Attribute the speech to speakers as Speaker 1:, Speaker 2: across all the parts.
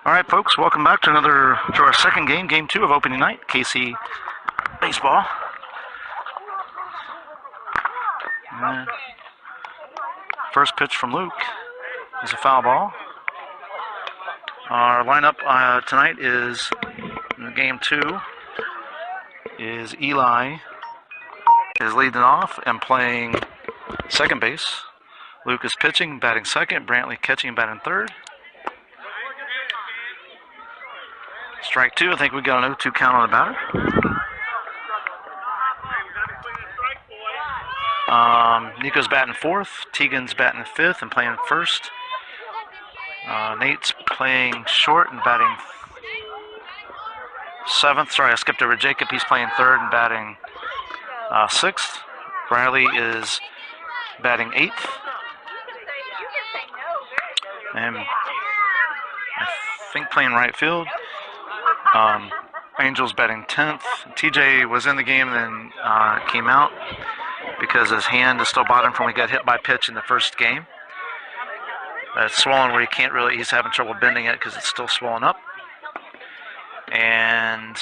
Speaker 1: All right, folks, welcome back to our second game, game 2 of opening night, KC Baseball. And first pitch from Luke is a foul ball. Our lineup tonight is, in game 2, is Eli is leading off and playing second base. Luke is pitching, batting second. Brantley catching, batting third. Strike 2. I think we got a 0-2 count on the batter. Nico's batting fourth. Tegan's batting fifth and playing first. Nate's playing short and batting seventh. Sorry, I skipped over Jacob. He's playing third and batting sixth. Bradley is batting eighth. And I think playing right field. Angel's batting 10th. TJ was in the game and then came out because his hand is still bothering from when he got hit by pitch in the first game. It's swollen where he's having trouble bending it because it's still swollen up. And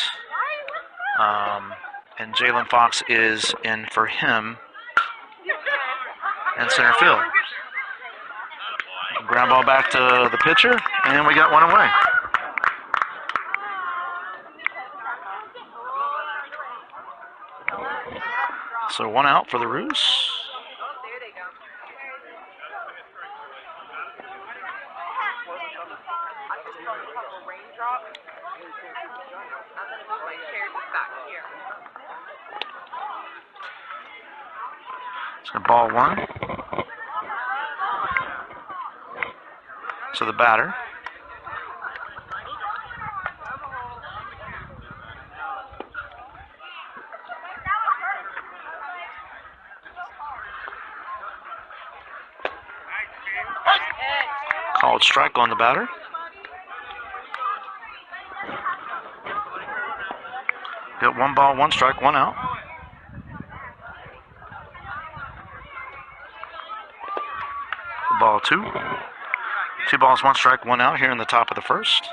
Speaker 1: Jalen Fox is in for him in center field. Ground ball back to the pitcher, and we got one away. So one out for the Roos. So ball one. So the batter. Called strike on the batter. Got 1 ball, 1 strike, 1 out. Ball 2. 2 balls, 1 strike, 1 out here in the top of the first.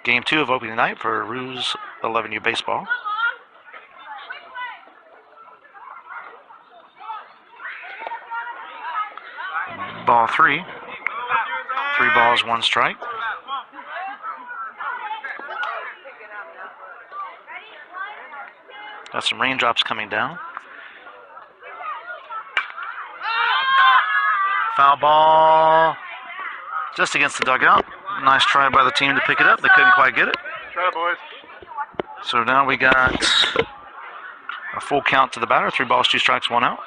Speaker 1: Game 2 of opening night for Roos 11U Baseball. Ball 3. 3 balls, 1 strike. Got some raindrops coming down. Foul ball just against the dugout. Nice try by the team to pick it up. They couldn't quite get it.
Speaker 2: Try it, boys.
Speaker 1: So now we got a full count to the batter. 3 balls, 2 strikes, 1 out.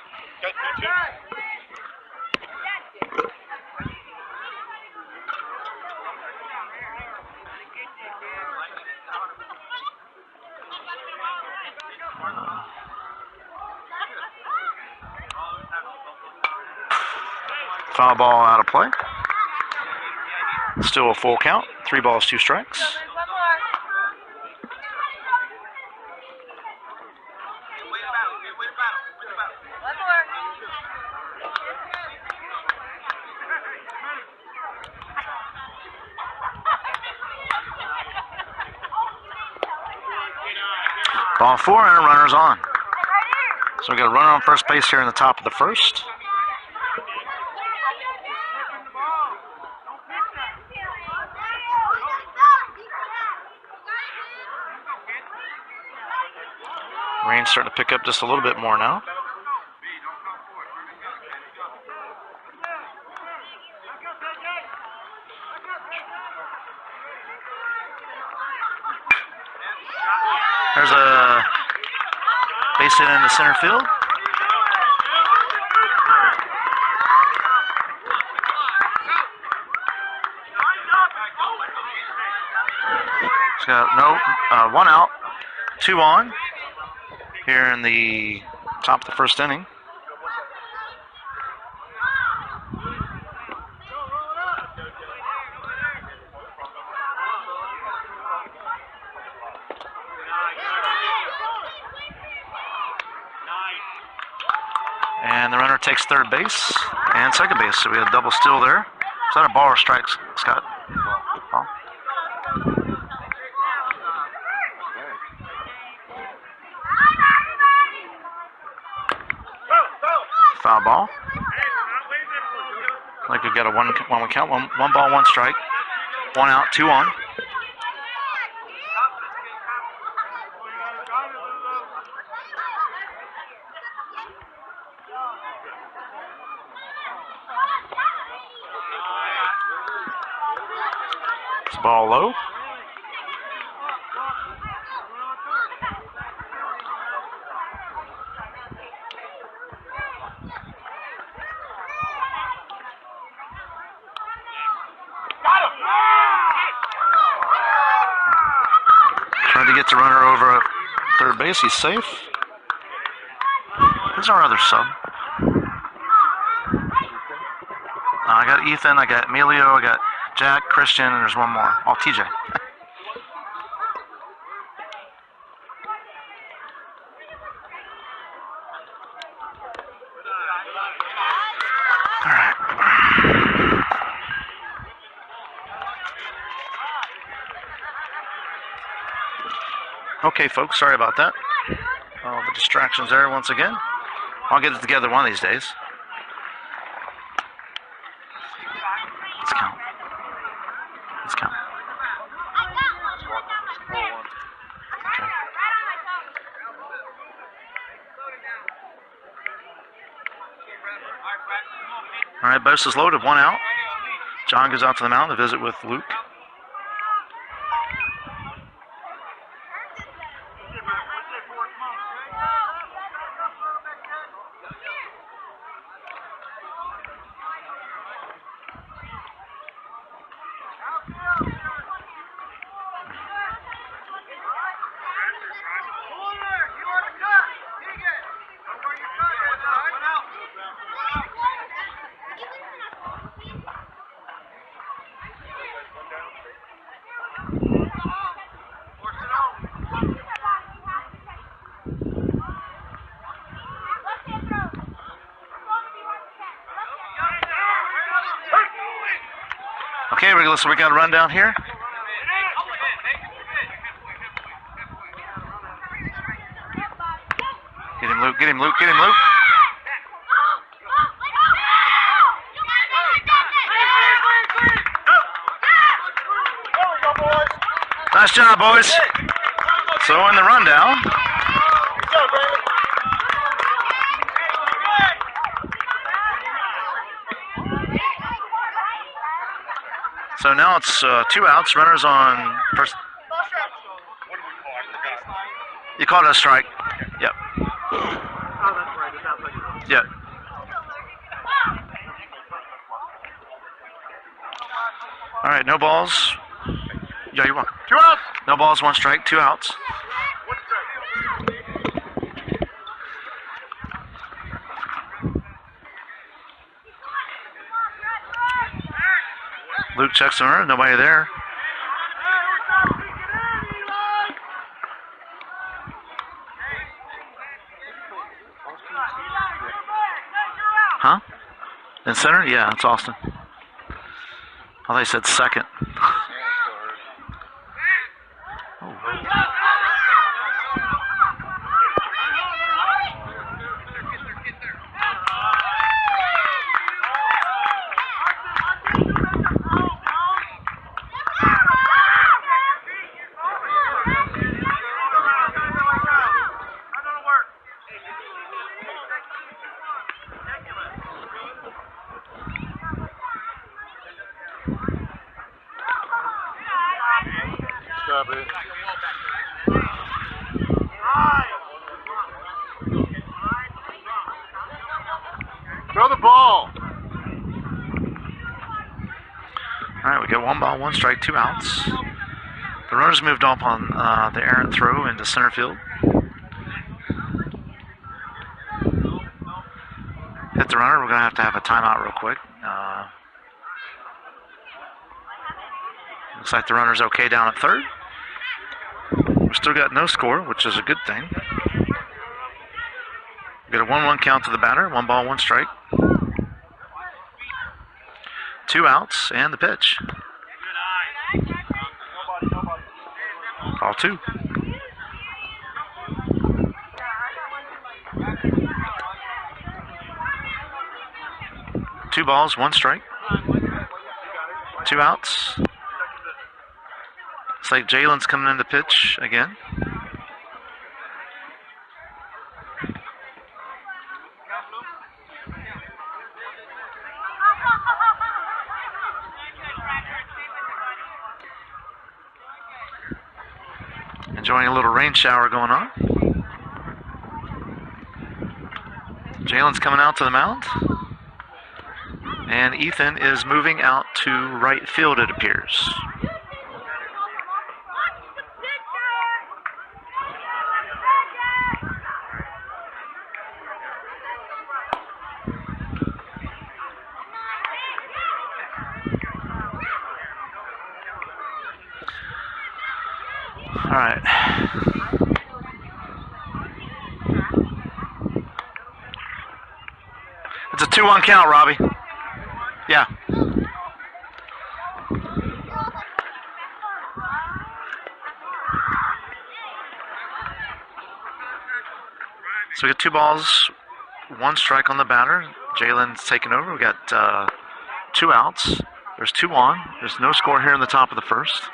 Speaker 1: Foul ball out of play. Still a full count. 3 balls, 2 strikes. Ball 4 and a runner's on. So we got a runner on first base here in the top of the first. Rain's starting to pick up just a little bit more now. There's a base hit into center field. It's got 1 out, 2 on here in the top of the first inning. And the runner takes third base and second base. So we have a double steal there. Is that a ball or strike, Scott? Ball. Foul ball. Like we got a one count, one ball, one strike. 1 out, 2 on. This ball low. Trying to get the runner over at third base. He's safe. Who's our other sub? I got Ethan, I got Emilio, I got Jack, Christian, and there's one more. Oh, TJ. All right. Okay, folks, sorry about that. All the distractions there once again. I'll get it together one of these days. Let's count. Let's count. Okay. All right, Bose is loaded, 1 out. John goes out to the mound to visit with Luke. Okay, so we got a rundown here. Get him, Luke. Get him, Luke. Get him, Luke. Nice job, boys. So in the rundown. So now it's 2 outs. Runners on first. You called it a strike. Yep. Yep. All right, no balls. Yeah, you won. 2 outs. No balls, 1 strike, 2 outs. Luke checks the runner, nobody there. Huh? In center? Yeah, it's Austin. I thought he said second.
Speaker 2: Throw the ball.
Speaker 1: All right, we got 1 ball, 1 strike, 2 outs. The runners moved up on the errant throw into center field. Hit the runner. We're going to have a timeout real quick. Looks like the runner's okay down at third. We still got no score, which is a good thing. We got a 1-1 count to the batter. 1 ball, 1 strike. 2 outs and the pitch. Ball 2. 2 balls, 1 strike. 2 outs. It's like Jalen's coming in to pitch again. Enjoying a little rain shower going on. Jalen's coming out to the mound. And Ethan is moving out to right field, it appears. All right. It's a 2-1 count, Robbie. Yeah. So we got 2 balls, 1 strike on the batter. Jalen's taking over. We got 2 outs. There's 2 on. There's no score here in the top of the first.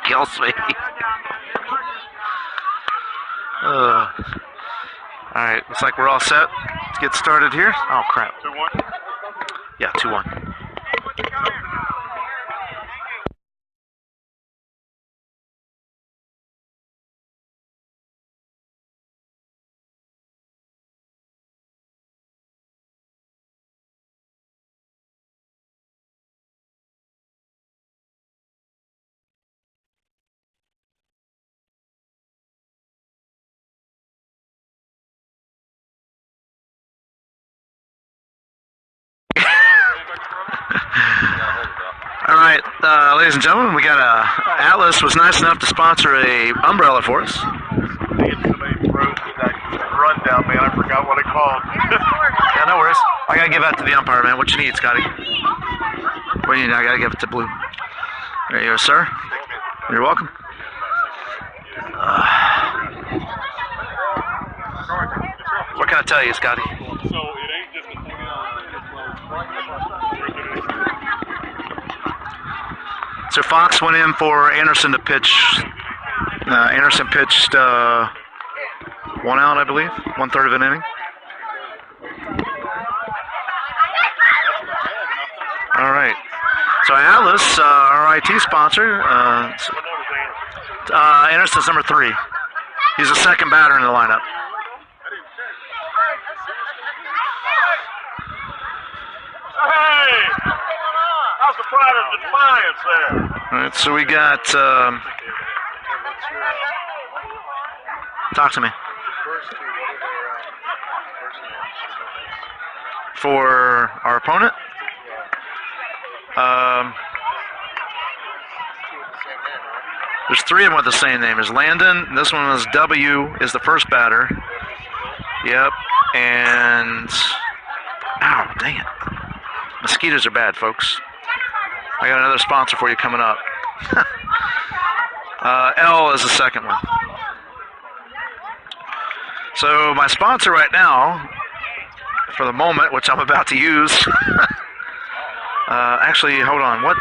Speaker 1: Kills me. All right, looks like we're all set. Let's get started here. Oh, crap.
Speaker 2: 2-1?
Speaker 1: Yeah, 2-1. All right, ladies and gentlemen, we got Atlas was nice enough to sponsor a umbrella for us.
Speaker 2: Rundown, man. I forgot what it called.
Speaker 1: Yeah, no worries. I gotta give that to the umpire, man. What you need, Scotty? What do you need? I gotta give it to Blue. There you go, sir. You're welcome. What can I tell you, Scotty?
Speaker 2: So it ain't just a
Speaker 1: So Fox went in for Anderson to pitch. Anderson pitched 1 out, I believe, 1/3 of an inning. All right. So Atlas, our IT sponsor, Anderson's number 3. He's the second batter in the lineup.
Speaker 2: Hey! How's the pride of defiance there?
Speaker 1: All right, so we got, talk to me. For our opponent? There's 3 of them with the same name. There's Landon. This one is W, is the first batter. Yep. And, ow, dang it. Mosquitoes are bad, folks. I got another sponsor for you coming up. L is the second one. So my sponsor right now, for the moment, which I'm about to use, actually, hold on, what?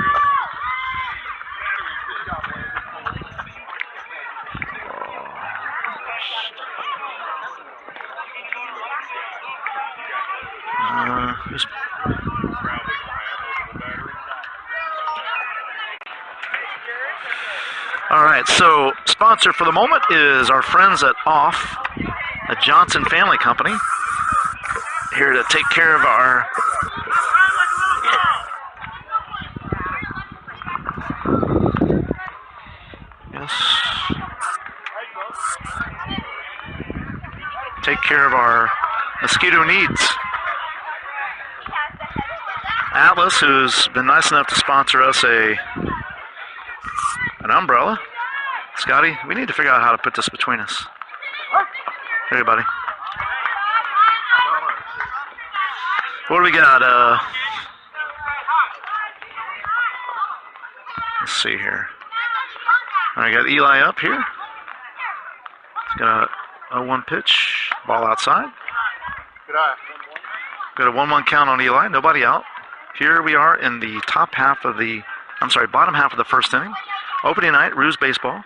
Speaker 1: All right, so sponsor for the moment is our friends at Off, a Johnson family company, here to take care of our mosquito needs. Atlas, who's been nice enough to sponsor us an umbrella. Scotty, we need to figure out how to put this between us. Here, buddy. What do we got? Let's see here. I got Eli up here. He's gonna 0-1 pitch. Ball outside.
Speaker 2: Good eye.
Speaker 1: Got a 1-1 count on Eli. Nobody out. Here we are in the bottom half of the first inning. Opening night, Roos Baseball.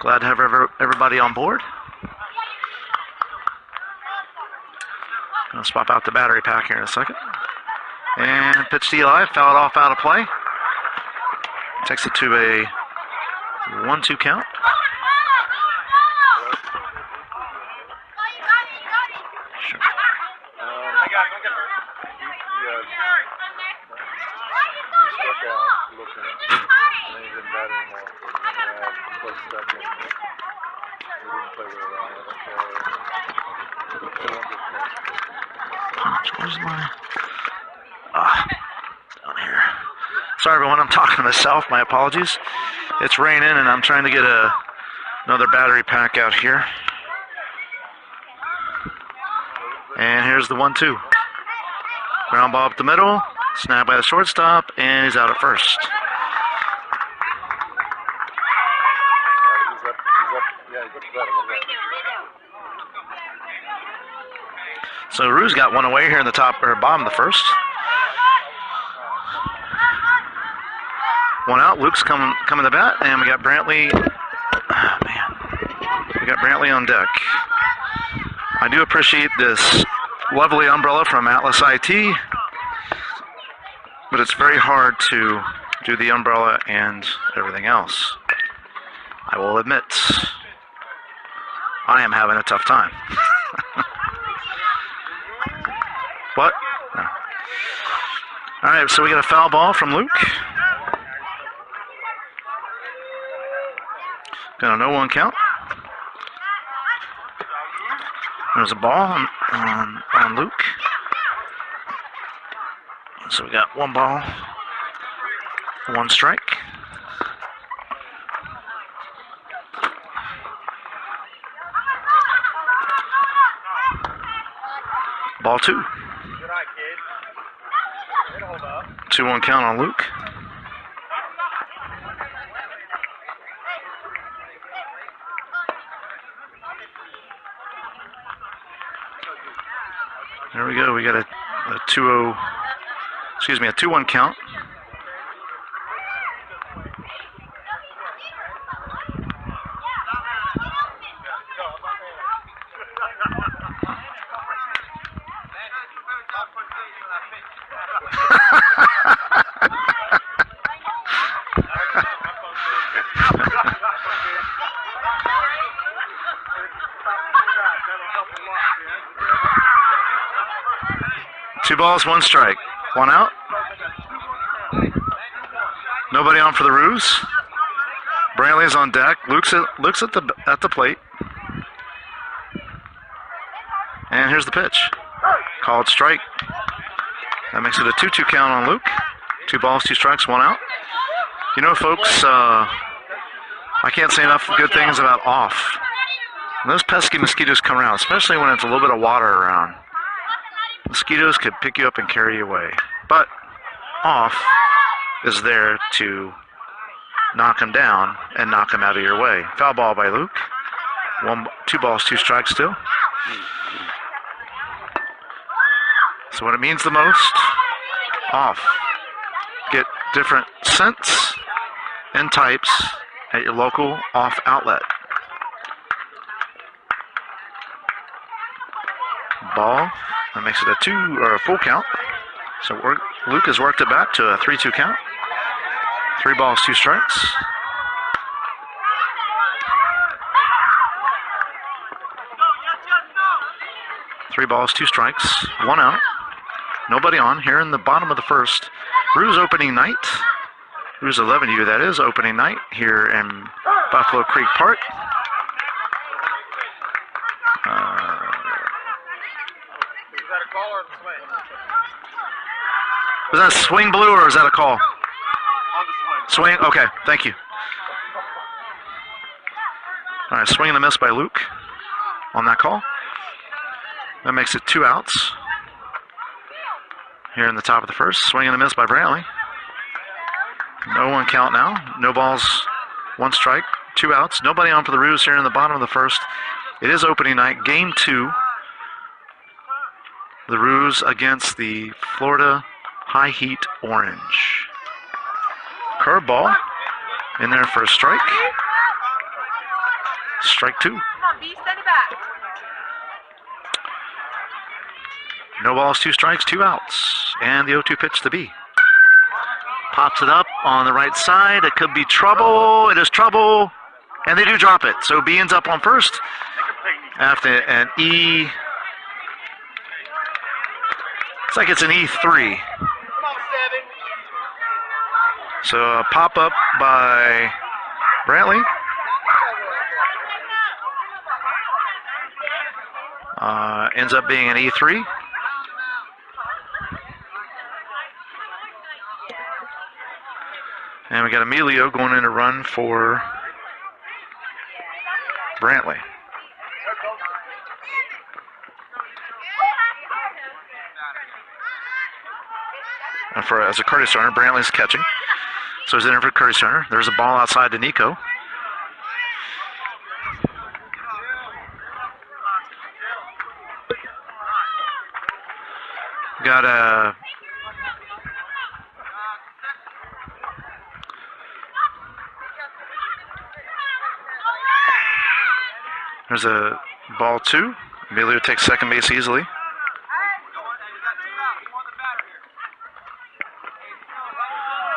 Speaker 1: Glad to have everybody on board. Gonna swap out the battery pack here in a second. And pitch to Eli, fouled off out of play. Takes it to a 1-2 count. Sure. Where's my... down here. Sorry everyone, I'm talking to myself. My apologies. It's raining and I'm trying to get another battery pack out here. And here's the 1-2. Ground ball up the middle. Snapped by the shortstop, and he's out at first. So Roos got one away here in the bottom of the first. One out. Luke's coming to bat, and we got Brantley. Oh, man, we got Brantley on deck. I do appreciate this lovely umbrella from Atlas IT, but it's very hard to do the umbrella and everything else. I will admit, I am having a tough time. What? No. All right, so we got a foul ball from Luke. Got a 0-1 count. There's a ball on Luke. So we got 1 ball, 1 strike. Ball 2. 2-1 count on Luke. There we go. We got a 2-1 count. Two balls, 1 strike. 1 out. Nobody on for the Roos. Brantley's on deck. Luke's at the plate. And here's the pitch. Called strike. That makes it a 2-2 count on Luke. 2 balls, 2 strikes, 1 out. You know, folks, I can't say enough good things about off. When those pesky mosquitoes come around, especially when it's a little bit of water around. Mosquitoes could pick you up and carry you away. But off is there to knock them down and knock them out of your way. Foul ball by Luke. 2 balls, 2 strikes still. So what it means the most, off. Get different scents and types at your local off outlet. Ball. That makes it a full count. So Luke has worked it back to a 3-2 count. 3 balls, 2 strikes. Three balls, 2 strikes, 1 out. Nobody on here in the bottom of the first. Roos opening night. Roos 11U, that is, opening night here in Buffalo Creek Park. Was that a swing, Blue, or is that a call? On the swing. Swing? Okay, thank you. All right, swing and a miss by Luke on that call. That makes it 2 outs here in the top of the first. Swing and a miss by Brantley. 0-1 count now. No balls, 1 strike, 2 outs. Nobody on for the Roos here in the bottom of the first. It is opening night, game 2. The Roos against the Florida High Heat Orange. Curveball in there for a strike. Strike 2.
Speaker 3: Come on, B, send it back.
Speaker 1: No balls, 2 strikes, 2 outs. And the 0-2 pitch to B. Pops it up on the right side. It could be trouble. It is trouble. And they do drop it. So B ends up on first. After an E. It's like it's an E3. So a pop up by Brantley. Ends up being an E3. And we got Emilio going in to run for Brantley. And as a courtesy runner, Brantley's catching. So he's in for courtesy runner. There's a ball outside to Nico. Got a there's a ball 2. Emilio takes second base easily.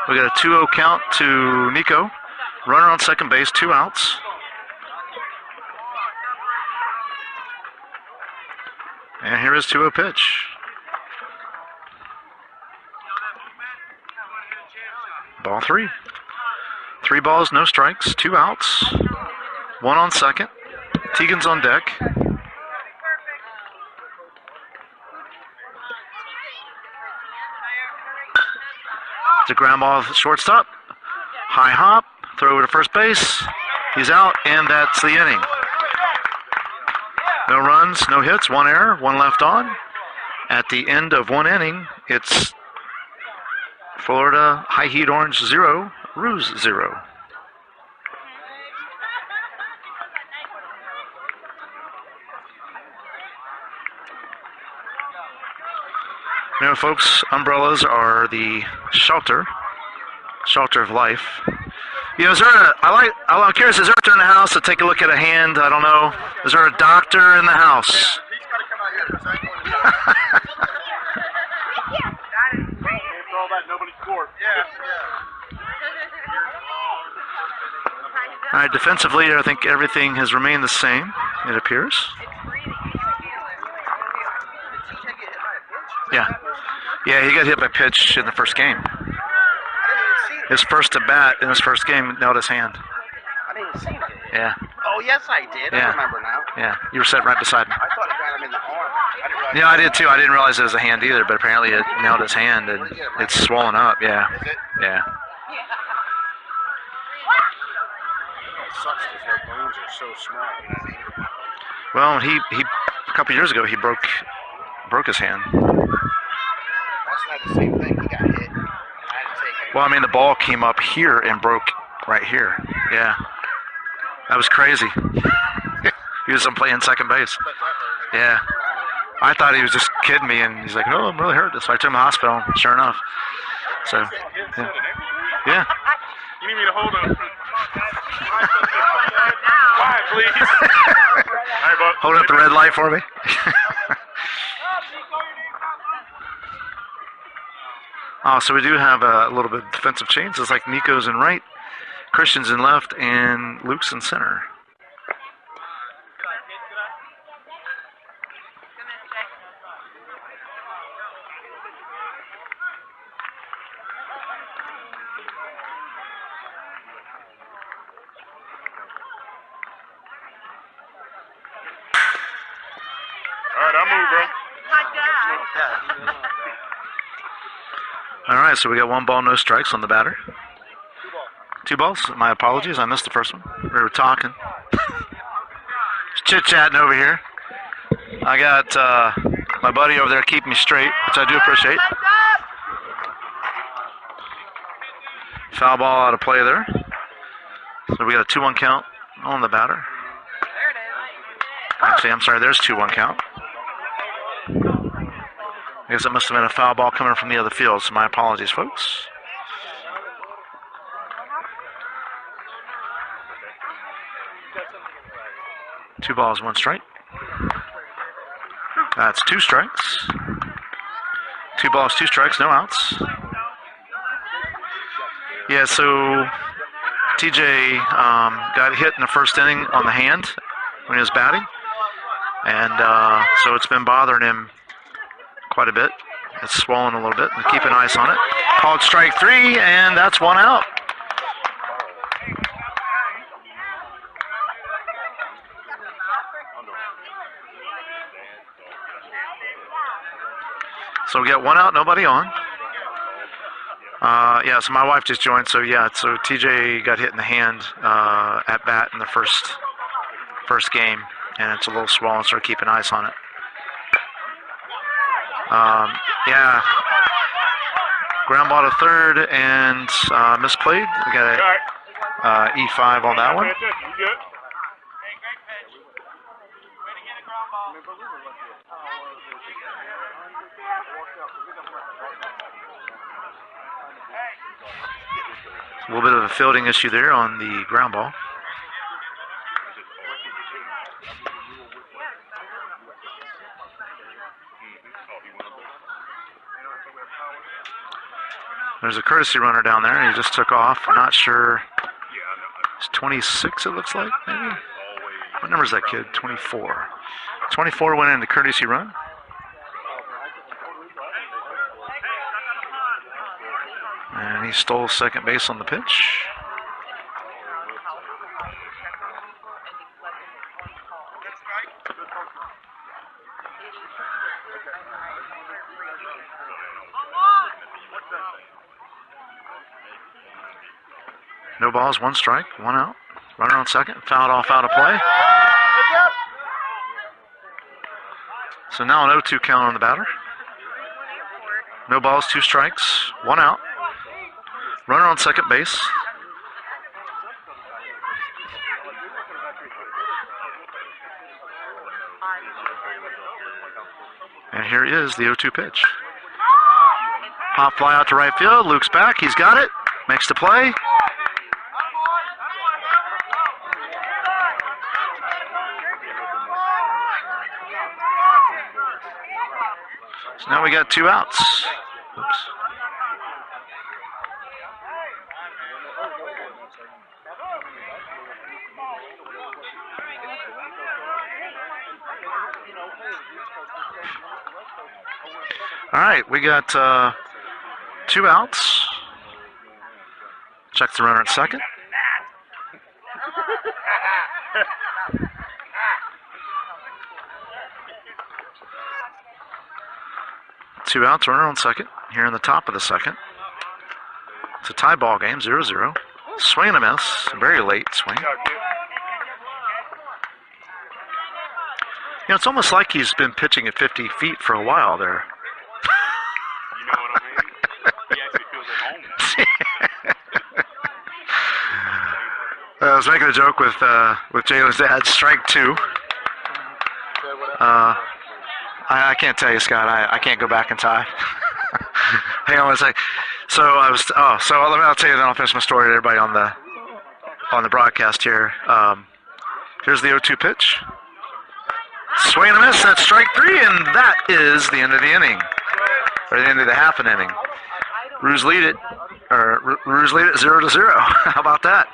Speaker 1: We got a 2-0 count to Nico. Runner on second base, 2 outs. And here is 2-0 pitch. Ball 3. 3 balls, no strikes, 2 outs. 1 on second. Tegan's on deck. It's a ground ball shortstop. High hop, throw over to first base. He's out, and that's the inning. No runs, no hits, 1 error, 1 left on. At the end of 1 inning, it's Florida High Heat Orange 0, Roos 0. You know, folks, umbrellas are the shelter of life. You know, I'm curious, is there a doctor in the house to take a look at a hand? I don't know. Is there a doctor in the house?
Speaker 2: He's got to come out here because I ain't going to all that, nobody scored.
Speaker 1: All right, defensively, I think everything has remained the same, it appears. Yeah. Yeah, he got hit by pitch in the first game. His first at bat in his first game nailed his hand.
Speaker 4: I didn't see that.
Speaker 1: Yeah.
Speaker 4: Oh, yes, I did.
Speaker 1: Yeah.
Speaker 4: I remember now.
Speaker 1: Yeah, you were sitting right beside me.
Speaker 4: I thought it got him in the arm.
Speaker 1: Yeah, I did too. I didn't realize it was a hand either, but apparently it nailed his hand and it's swollen up. Yeah. Yeah.
Speaker 4: It sucks because their bones are so small. You know what I mean?
Speaker 1: Well, he a couple years ago he broke his hand.
Speaker 4: That's not the same thing. He got hit. I had to take him.
Speaker 1: Well, I mean, the ball came up here and broke right here. Yeah. That was crazy. He was playing second base. Yeah. I thought he was just kidding me, and he's like, "No, I'm really hurt." So I took him to the hospital. Sure enough. So, yeah. Yeah.
Speaker 2: You need me to hold him. Quiet, please. Hey, bud.
Speaker 1: Hold up the red light for me. Oh, so we do have a little bit of defensive change. It's like Nico's in right, Christian's in left, and Luke's in center.
Speaker 2: All right, I'll move, bro.
Speaker 1: All right, so we got 1 ball, no strikes on the batter. 2 balls. My apologies, I missed the first one. We were talking. Chit-chatting over here. I got my buddy over there keeping me straight, which I do appreciate. Foul ball out of play there. So we got a 2-1 count on the batter. Actually, I'm sorry, there's 2-1 count. I guess it must have been a foul ball coming from the other field, so my apologies, folks. Two balls, 1 strike. That's 2 strikes. 2 balls, 2 strikes, no outs. Yeah, so TJ got hit in the first inning on the hand when he was batting. And so it's been bothering him quite a bit. It's swollen a little bit. And keeping ice on it. Called strike 3, and that's 1 out. So we got 1 out, nobody on. Yeah, so my wife just joined. So yeah, so TJ got hit in the hand at bat in the first game, and it's a little swollen, so we're keeping ice on it. Yeah, ground ball to third and misplayed. We got a E5 on that one. A little bit of a fielding issue there on the ground ball. There's a courtesy runner down there. He just took off. I'm not sure. It's 26, it looks like, maybe? What number is that kid? 24. 24 went into courtesy run. And he stole second base on the pitch. No balls, 1 strike, 1 out. Runner on second, fouled off out of play. So now an 0-2 count on the batter. No balls, 2 strikes, 1 out. Runner on second base. And here is the 0-2 pitch. Pop fly out to right field. Luke's back. He's got it. Makes the play. So now we got 2 outs. Oops. All right, we got 2 outs. Check the runner at second. Two outs, runner on second. Here in the top of the second. It's a tie ball game, 0-0. Swing and a miss, very late swing. You know, it's almost like he's been pitching at 50 feet for a while there.
Speaker 2: You know what I mean? He actually feels at home.
Speaker 1: I was making a joke with Jalen's dad. Strike 2. I can't tell you, Scott. I can't go back in time. Hang on one second. So I'll tell you. Then I'll finish my story to everybody on the broadcast here. Here's the 0-2 pitch. Swing and a miss. That's strike 3, and that is the end of the inning, or the end of the half an inning. Roos lead it 0-0. How about that?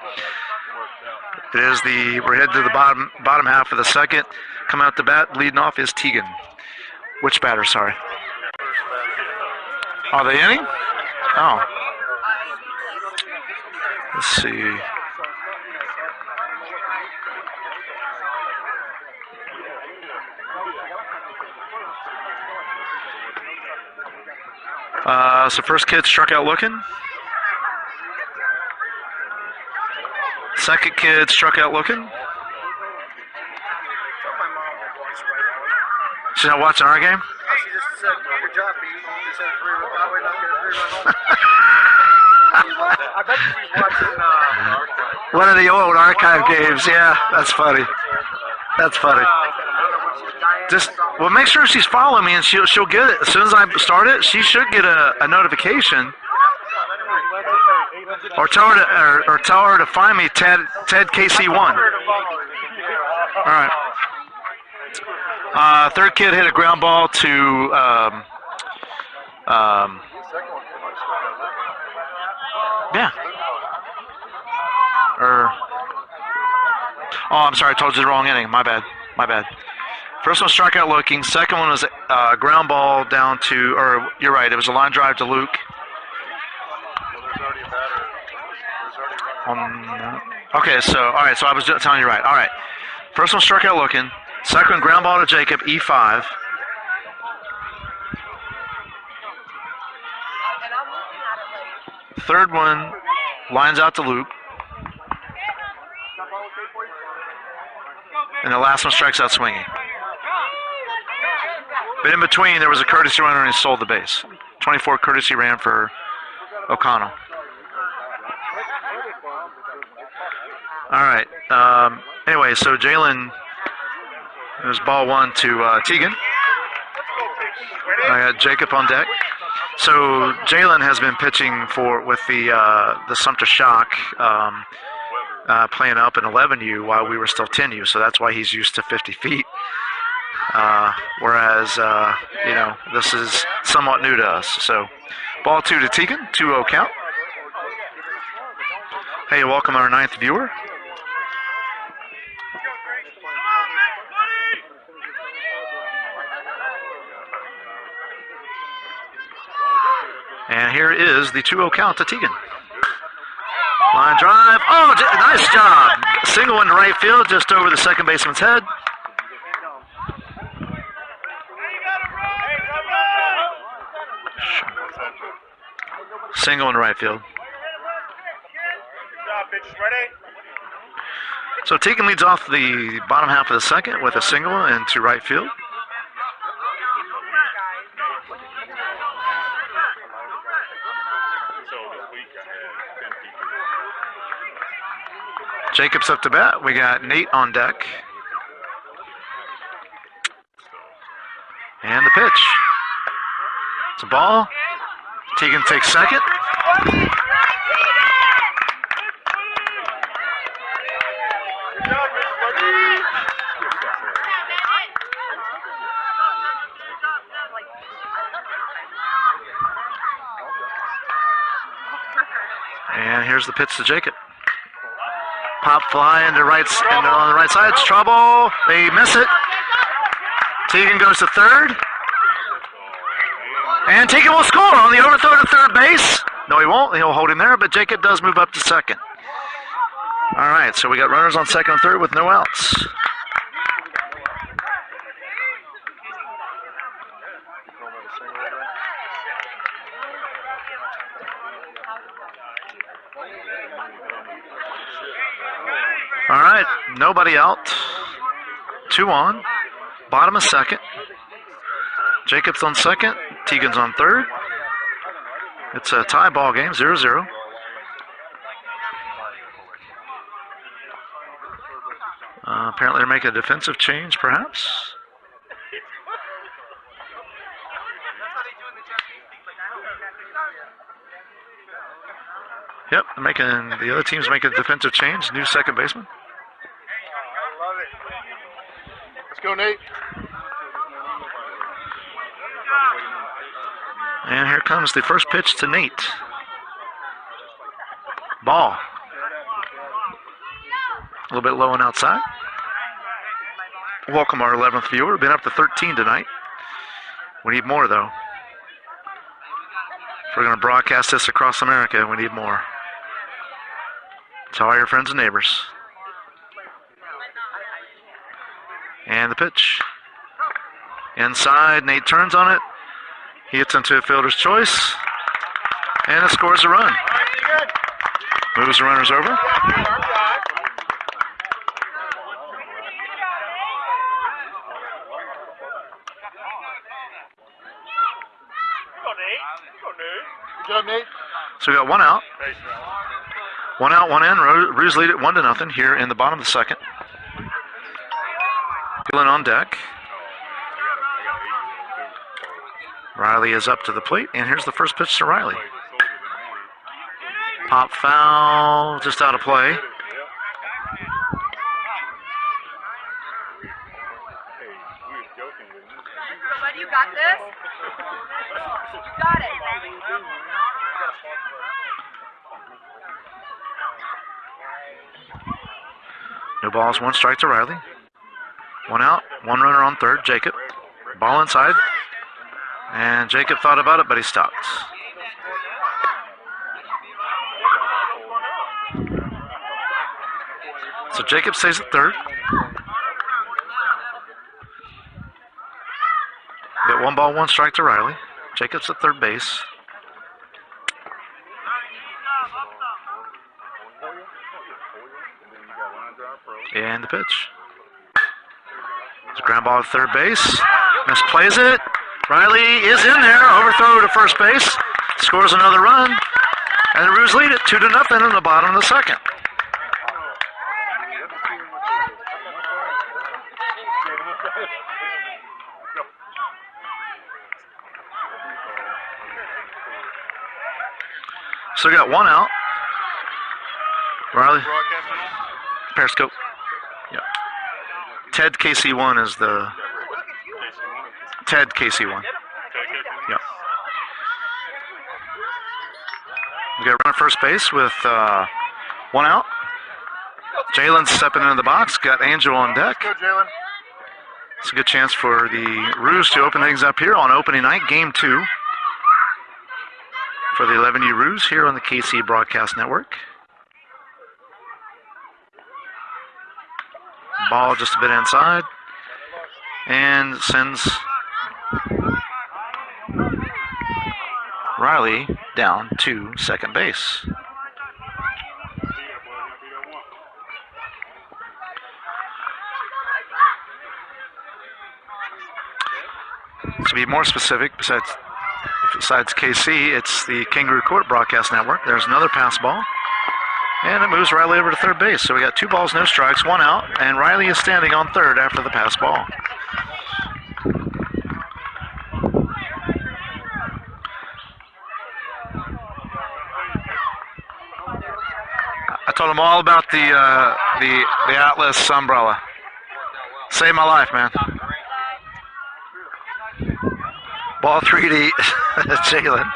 Speaker 1: We're headed to the bottom half of the second. Coming out the bat, leading off is Tegan. Which batter? Sorry. Oh, the inning? Oh. Let's see. So first kid struck out looking. Second kid struck out looking. She's not watching our game?
Speaker 4: She just said, good job, B. She said 3-run. I bet she's watching
Speaker 1: one of the old archive games. Yeah, that's funny. That's funny. Just, well, make sure she's following me, and she'll get it. As soon as I start it, she should get a notification. Or tell her to find me, Ted KC1. All right. Third kid hit a ground ball to yeah. Oh, I'm sorry, I told you the wrong inning. My bad. First one strikeout looking. Second one was a ground ball down to, or you're right, it was a line drive to Luke. Okay, so all right, so I was telling you right. All right, first one strikeout looking. Second one ground ball to Jacob, E5. Third one lines out to Luke. And the last one strikes out swinging. But in between, there was a courtesy runner and he sold the base. 24 courtesy ran for O'Connell. All right. Anyway, so Jalen, it was ball one to Tegan. I got Jacob on deck. So Jalen has been pitching with the Sumter Shock, playing up in 11U while we were still 10U. So that's why he's used to 50 feet. Whereas, this is somewhat new to us. So ball two to Tegan, 2-0 count. Hey, welcome our 9th viewer. And here is the 2-0 count to Tegan. Line drive. Oh, nice job. Single into right field, just over the second baseman's head. Single into right field. So Tegan leads off the bottom half of the second with a single into right field. Jacob's up to bat. We got Nate on deck. And the pitch. It's a ball. Tegan takes second. And here's the pitch to Jacob. Pop fly into on the right side. It's trouble. They miss it. Tegan goes to third. And Tegan will score on the overthrow to third base. No, he won't. He'll hold him there, but Jacob does move up to second. All right, so we got runners on second and third with no outs. All right, nobody out. 2 on. Bottom of second. Jacob's on second. Tegan's on third. It's a tie ball game, 0-0. Apparently they're making a defensive change, perhaps. Yep, the other team's making a defensive change. New second baseman.
Speaker 4: Let's go, Nate.
Speaker 1: And here comes the first pitch to Nate. Ball. A little bit low and outside. Welcome our 11th viewer. Been up to 13 tonight. We need more, though. If we're going to broadcast this across America, we need more. Tell all your friends and neighbors. And the pitch. Inside, Nate turns on it. He hits into a fielder's choice. And it scores a run. Moves the runners over.
Speaker 4: Good job, Nate.
Speaker 1: So we got 1 out. 1 out, 1 in. Roos lead it 1-0 here in the bottom of the second. Dylan on deck. Riley is up to the plate, and here's the first pitch to Riley. Pop foul, just out of play.
Speaker 3: Buddy, you got this? You got it.
Speaker 1: No balls, 1 strike to Riley. 1 out, 1 runner on third, Jacob. Ball inside. And Jacob thought about it, but he stopped. So Jacob stays at third. Got 1 ball, 1 strike to Riley. Jacob's at third base. And the pitch. It's a ground ball to third base. Misplays it. Riley is in there. Overthrow to first base. Scores another run. And the Roos lead it 2-0 in the bottom of the second. So we got 1 out. Riley. Periscope. Yeah. Ted KC1 is the Ted KC1. Yeah. We got a run at first base with 1 out. Jalen's stepping into the box. Got Angel on deck.
Speaker 4: Go, Jalen.
Speaker 1: It's a good chance for the Roos to open things up here on opening night, game 2 for the 11U Roos here on the KC Broadcast Network. Ball just a bit inside and sends Riley down to second base. To be more specific, besides KC, it's the Kangaroo Court Broadcast Network. There's another pass ball. And it moves Riley over to third base. So we got 2 balls, no strikes, 1 out, and Riley is standing on third after the pass ball. I told him all about the Atlas umbrella. Saved my life, man. Ball 3 to Jalen.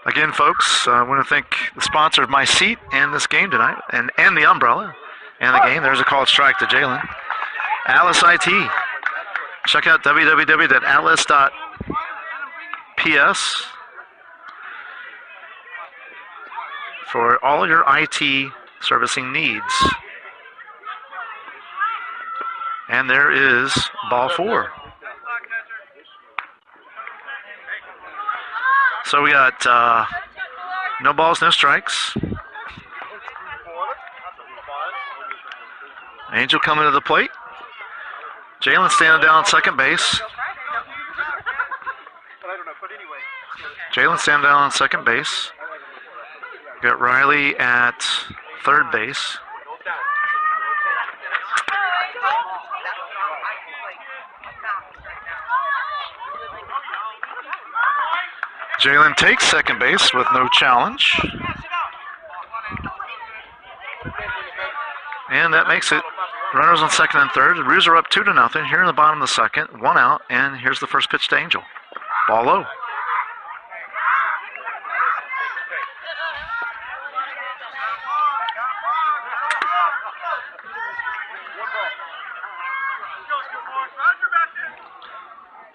Speaker 1: Again, folks, I want to thank the sponsor of my seat and this game tonight, and the umbrella and the game. There's a called strike to Jalen. Atlas IT. Check out www.atlas.ps for all your IT servicing needs. And there is ball 4. So we got no balls, no strikes. Angel coming to the plate. Jalen standing down on second base. Jalen standing down on second base. Got Riley at third base. Jalen takes second base with no challenge. And that makes it runners on second and third. The Roos are up 2-0 here in the bottom of the second. 1 out, and here's the first pitch to Angel. Ball low.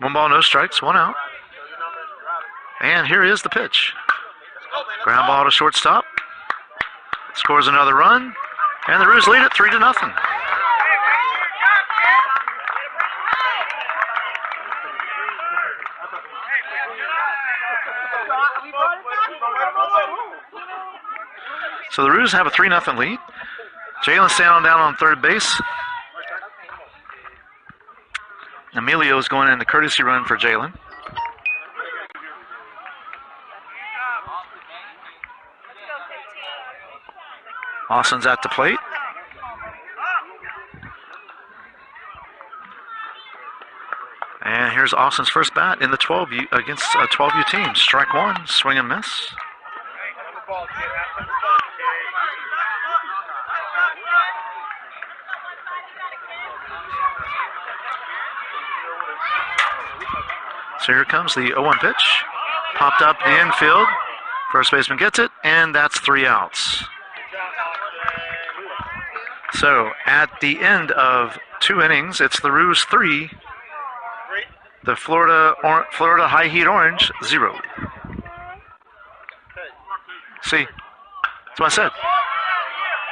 Speaker 1: One ball, no strikes, 1 out. And here is the pitch. Ground ball to shortstop. Scores another run. And the Roos lead it 3-0. So the Roos have a 3-0 lead. Jalen standing down on third base. Emilio is going in the courtesy run for Jalen. Austin's at the plate. here's Austin's first bat in the 12U against a 12U team. Strike one, swing and miss. So here comes the 0-1 pitch. Popped up the infield. First baseman gets it, and that's 3 outs. So at the end of 2 innings, it's the Roos 3, the Florida High Heat Orange 0. See, that's what I said.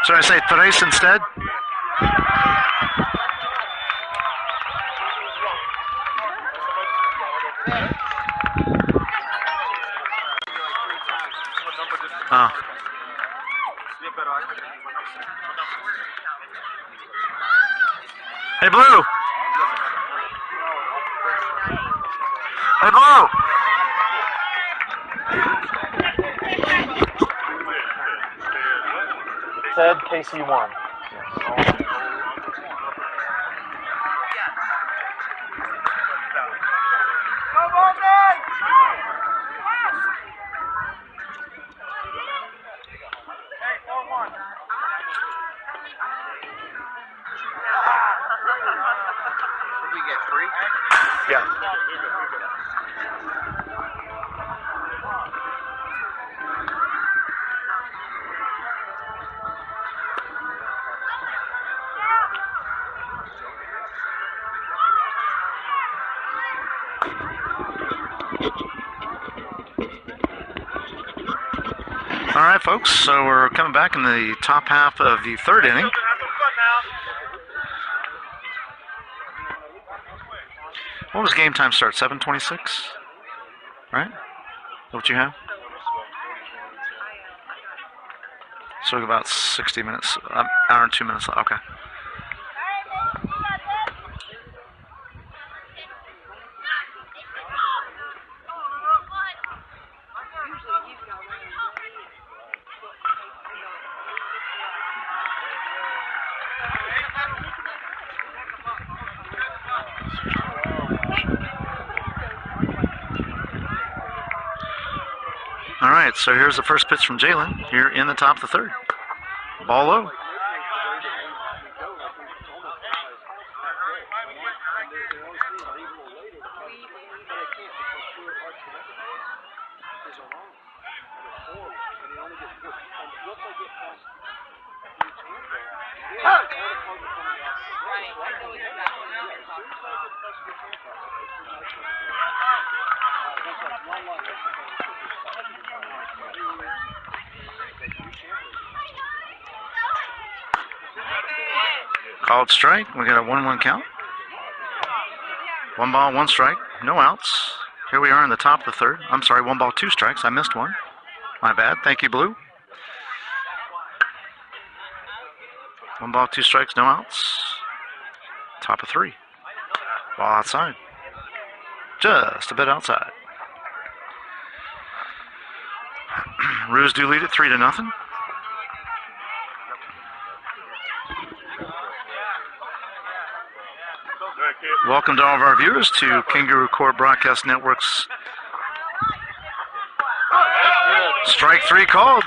Speaker 1: Should I say tres instead? Oh. Hey, Blue. Hey, Blue. Ted, KC1.
Speaker 4: We get 3?
Speaker 1: Yeah. All right, folks, so we're coming back in the top half of the 3rd inning. What was game time start? 7:26, right? Is that what you have? So about 60 minutes, hour and 2 minutes. Okay. All right, so here's the first pitch from Jalen here in the top of the 3rd. Ball low. Called strike. We got a 1-1 count. 1 ball, 1 strike. No outs. Here we are in the top of the 3rd. I'm sorry, 1 ball, 2 strikes. I missed one. My bad. Thank you, Blue. 1 ball, 2 strikes, no outs. Top of 3. Ball outside. Just a bit outside. Roos do lead it 3-0. Welcome to all of our viewers to Kangaroo Court Broadcast Network's strike 3 called.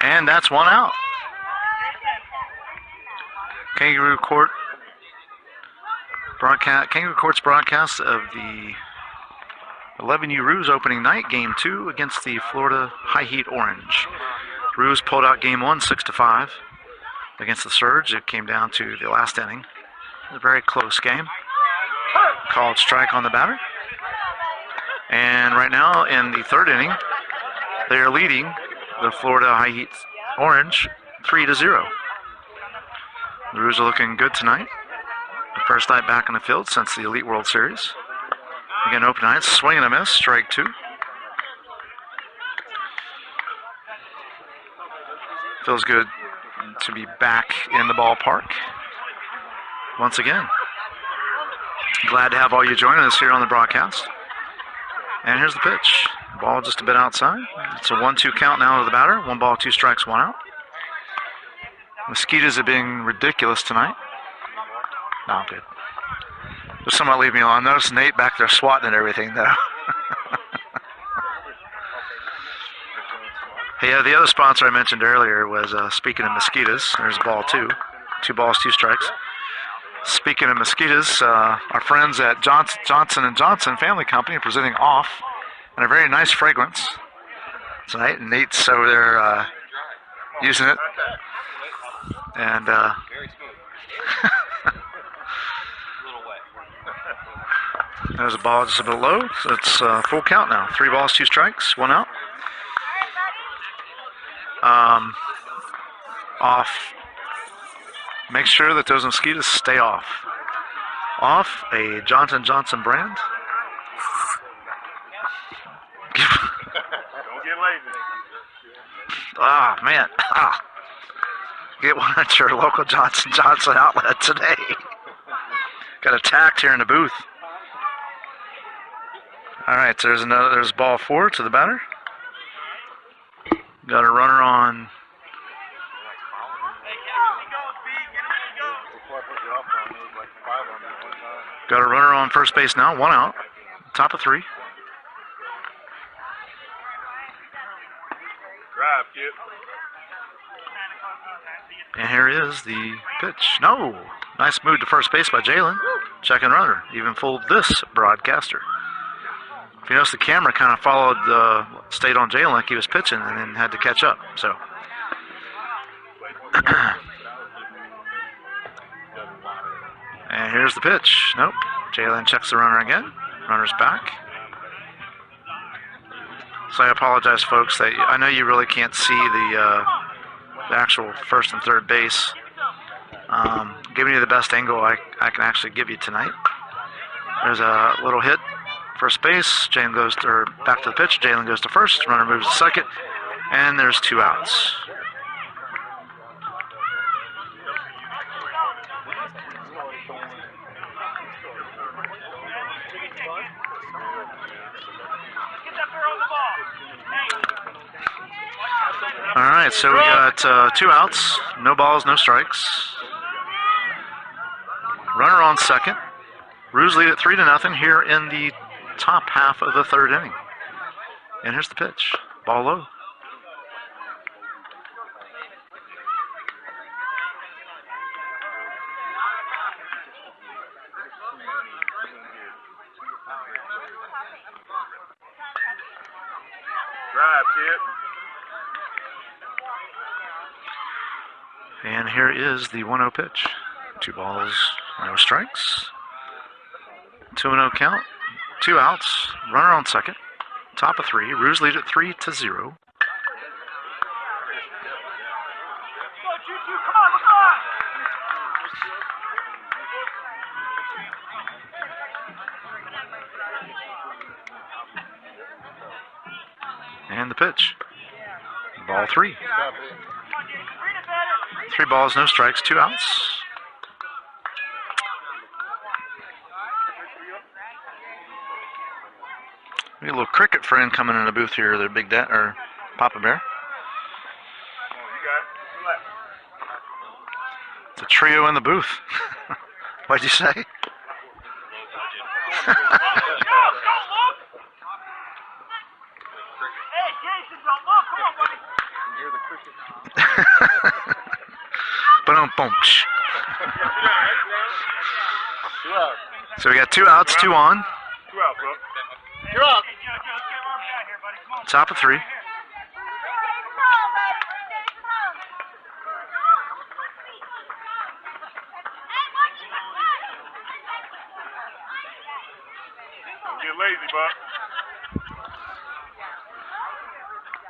Speaker 1: And that's 1 out. Kangaroo Court's broadcast of the 11U Roos opening night, Game 2 against the Florida High Heat Orange. Roos pulled out Game 1 6-5 against the Surge. It came down to the last inning. It was a very close game. Called strike on the batter. And right now in the 3rd inning, they are leading the Florida High Heat Orange 3-0. The Roos are looking good tonight. The first night back in the field since the Elite World Series. Again, open night, swing and a miss, strike 2. Feels good to be back in the ballpark once again. Glad to have all you joining us here on the broadcast. And here's the pitch. Ball just a bit outside. It's a 1-2 count now to the batter. 1 ball, 2 strikes, 1 out. Mosquitoes are being ridiculous tonight. No, good. Just somewhat leave me alone. I noticed Nate back there swatting and everything, though. Hey, the other sponsor I mentioned earlier was speaking of mosquitoes. There's ball 2. 2 balls, 2 strikes. Speaking of mosquitoes, our friends at Johnson & Johnson Family Company are presenting Off, and a very nice fragrance tonight. And Nate's over there using it. And there's a ball just a bit low, so it's full count now. 3 balls, 2 strikes, 1 out. Off. Make sure that those mosquitoes stay off. Off, a Johnson & Johnson brand.
Speaker 2: Don't get lazy.
Speaker 1: Ah, man. Get one at your local Johnson & Johnson outlet today. Got attacked here in the booth. All right, so there's ball 4 to the batter. Got a runner on. Got a runner on first base now. 1 out. Top of 3.
Speaker 2: Drive, kid.
Speaker 1: And here is the pitch. No. Nice move to first base by Jalen. Second runner. Even fooled this broadcaster. If you notice, the camera kind of followed, stayed on Jalen like he was pitching and then had to catch up. So. And here's the pitch. Nope. Jalen checks the runner again. Runner's back. So I apologize, folks. That I know you really can't see the actual first and third base. Giving you the best angle I can actually give you tonight. There's a little hit. First base. Jalen goes back to the pitch. Jalen goes to first. Runner moves to second. And there's 2 outs. All right, so we got 2 outs, no balls, no strikes. Runner on second. Roos lead it 3-0 here in the top half of the 3rd inning. And here's the pitch. Ball low.
Speaker 2: Drive, kid.
Speaker 1: And here is the 1-0 pitch. 2 balls, no strikes. 2-0 count. 2 outs. Runner on second. Top of 3. Roos lead it 3-0. And the pitch. Ball 3. 3 balls, no strikes, 2 outs. We got a little cricket friend coming in the booth here, their Big Dad or Papa Bear. It's a trio in the booth. What'd you say? Boom. So we got 2 outs, 2 on.
Speaker 2: 2 outs, bro.
Speaker 4: You're up.
Speaker 1: Top of 3.
Speaker 2: Don't get lazy, Buck.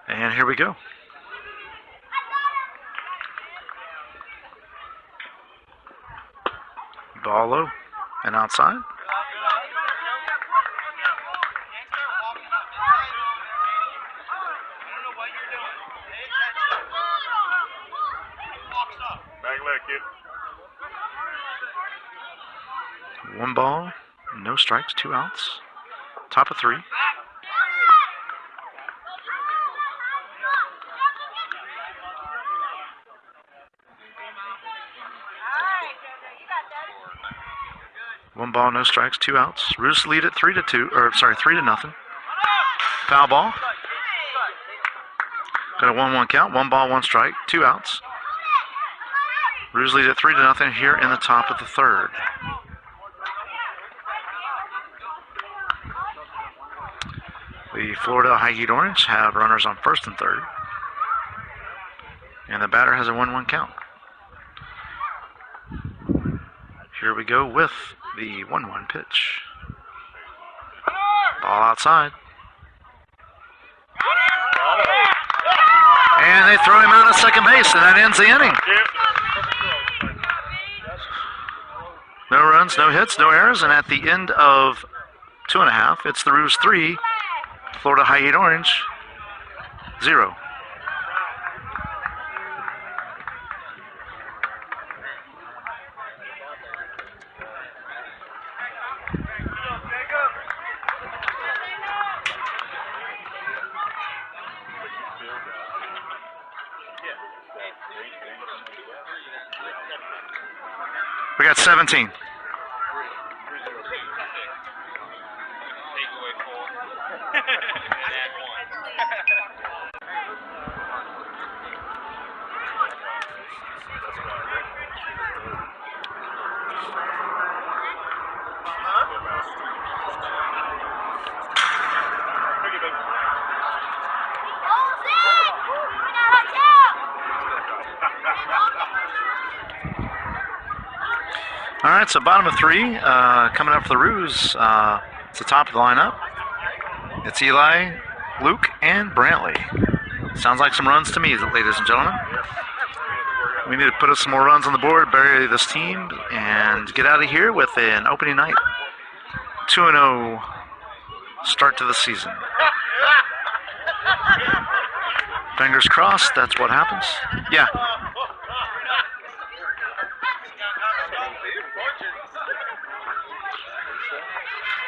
Speaker 1: And here we go. Ball low and outside.
Speaker 2: Back leg, kid.
Speaker 1: 1 ball, no strikes, 2 outs. Top of 3. 1 ball, no strikes, 2 outs. Roos lead it 3-2, or sorry, 3-0. Foul ball. Got a 1-1 count. 1 ball, 1 strike, 2 outs. Roos lead it 3-0 here in the top of the third. The Florida High Heat Orange have runners on first and third. And the batter has a 1-1 count. Here we go with the 1-1 pitch. Ball outside. And they throw him out at second base, and that ends the inning. No runs, no hits, no errors, and at the end of 2.5, it's the Roos 3, Florida High Heat Orange 0. We got 17. All right, so bottom of 3, coming up for the Roos. It's the top of the lineup. It's Eli, Luke, and Brantley. Sounds like some runs to me, ladies and gentlemen. We need to put some more runs on the board, bury this team, and get out of here with an opening night 2-0 start to the season. Fingers crossed, that's what happens. Yeah.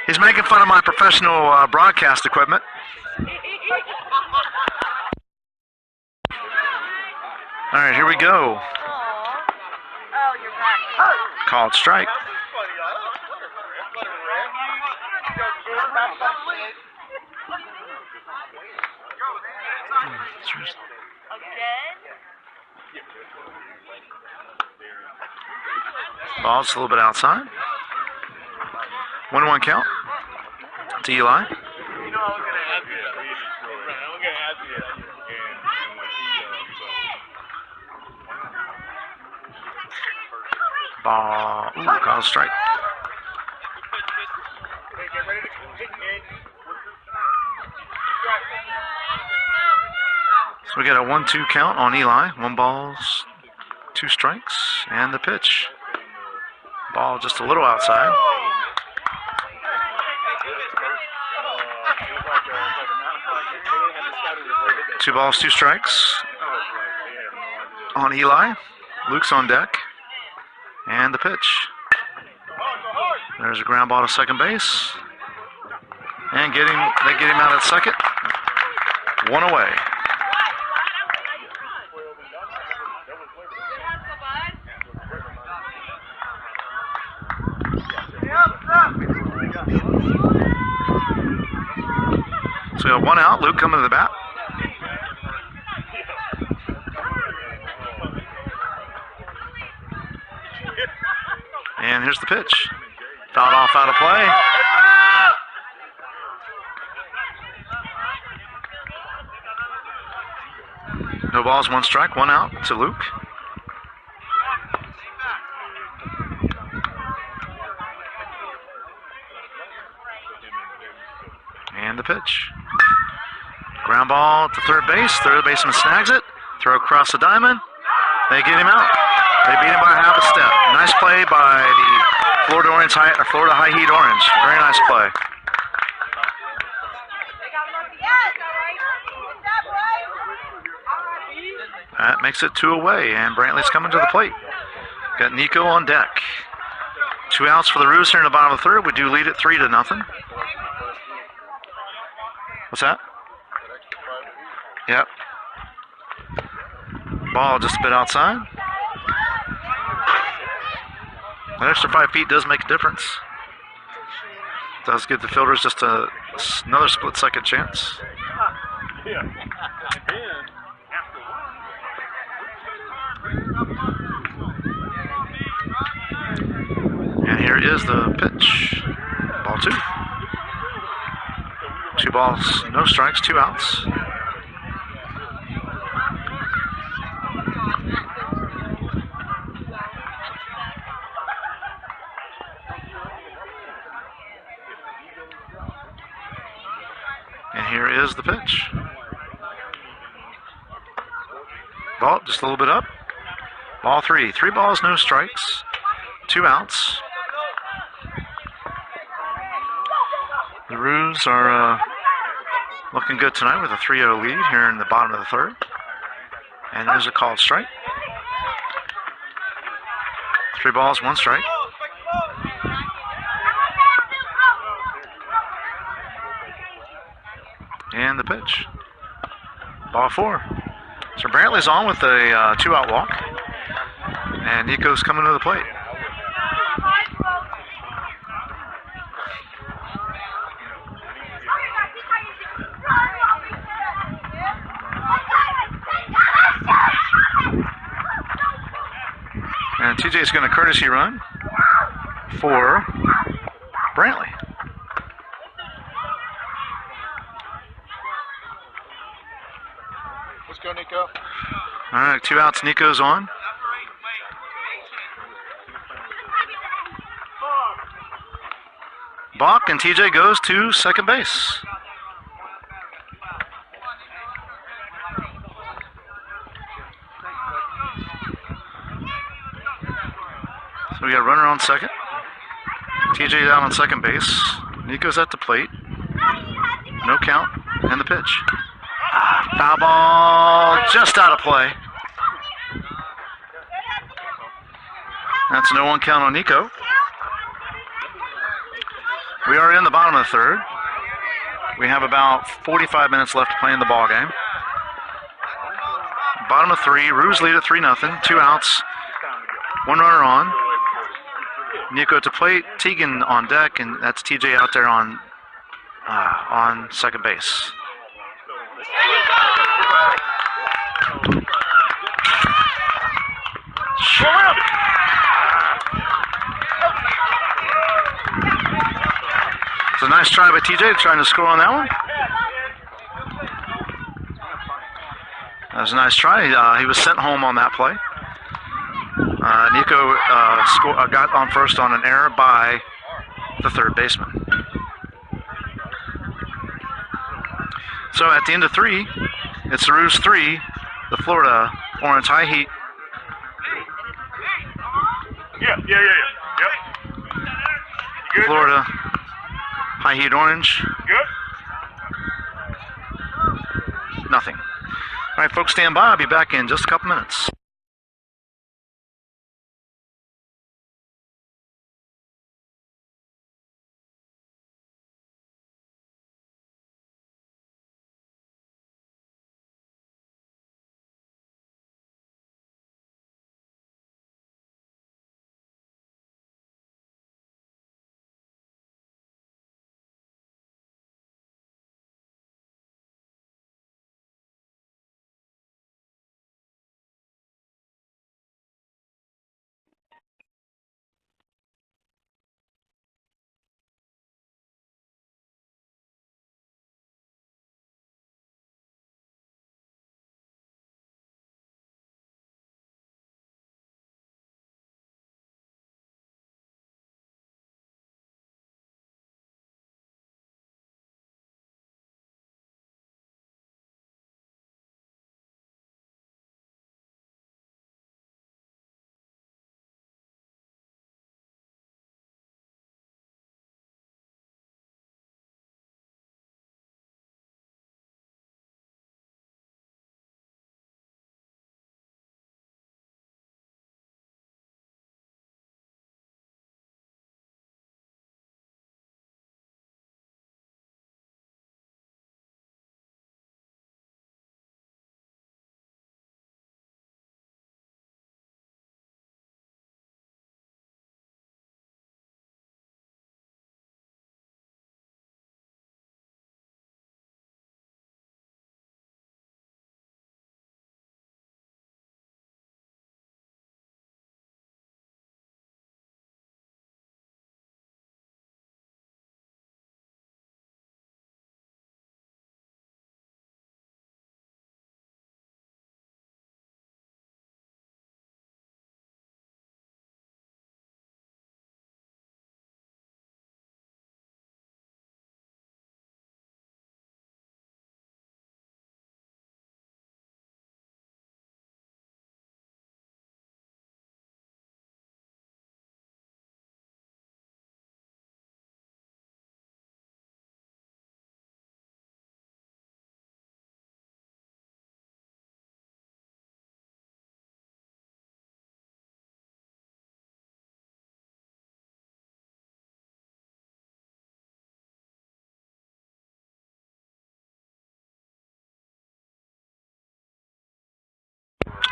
Speaker 1: He's making fun of my professional broadcast equipment. All right, here we go.
Speaker 3: Oh, you're back.
Speaker 1: Called strike. Ball's a little bit outside. 1-1 count to Eli. Ball. Ooh, called strike. So we got a 1-2 count on Eli. 1 ball, 2 strikes, and the pitch. Ball just a little outside. Two balls, 2 strikes on Eli. Luke's on deck. And the pitch. There's a ground ball to second base. And they get him out at second. 1 away. So we have 1 out. Luke coming to the bat. And here's the pitch. Fouled off out of play. No balls, 1 strike, 1 out to Luke. And the pitch. Ground ball to third base. Third baseman snags it. Throw across the diamond. They get him out. They beat him by half a step. Nice play by the Florida High Heat Orange. Very nice play. That makes it 2 away, and Brantley's coming to the plate. Got Nico on deck. 2 outs for the Roos here in the bottom of the third. We do lead it 3-0. What's that? Yep. Ball just a bit outside. That extra 5 feet does make a difference. Does give the fielders just another split-second chance. And here is the pitch. Ball 2. 2 balls, no strikes, 2 outs. And here is the pitch. Ball just a little bit up. Ball 3. 3 balls, no strikes, 2 outs. The Roos are looking good tonight with a 3-0 lead here in the bottom of the 3rd. And there's a called strike. 3 balls, 1 strike. And the pitch. Ball 4. So Brantley's on with a 2-out walk. And Nico's coming to the plate. And TJ's going to courtesy run for Brantley.
Speaker 4: Let's go, Nico.
Speaker 1: All right, 2 outs. Nico's on. Balk, and TJ goes to second base. So we got a runner on second. TJ down on second base. Nico's at the plate. No count, and the pitch. Foul ball, just out of play. That's a no 1 count on Nico. We are in the bottom of the 3rd. We have about 45 minutes left to play in the ball game. Bottom of 3, Roos lead at 3-0, 2 outs, 1 runner on. Nico at the plate, Tegan on deck, and that's TJ out there on second base. It's a nice try by TJ trying to score on that one. That was a nice try. He was sent home on that play. Nico got on first on an error by the 3rd baseman. So at the end of 3, it's the Roos 3, the Florida Orange High Heat.
Speaker 2: Yep. You good?
Speaker 1: Florida High Heat Orange.
Speaker 2: Good?
Speaker 1: Nothing. All right, folks, stand by. I'll be back in just a couple minutes.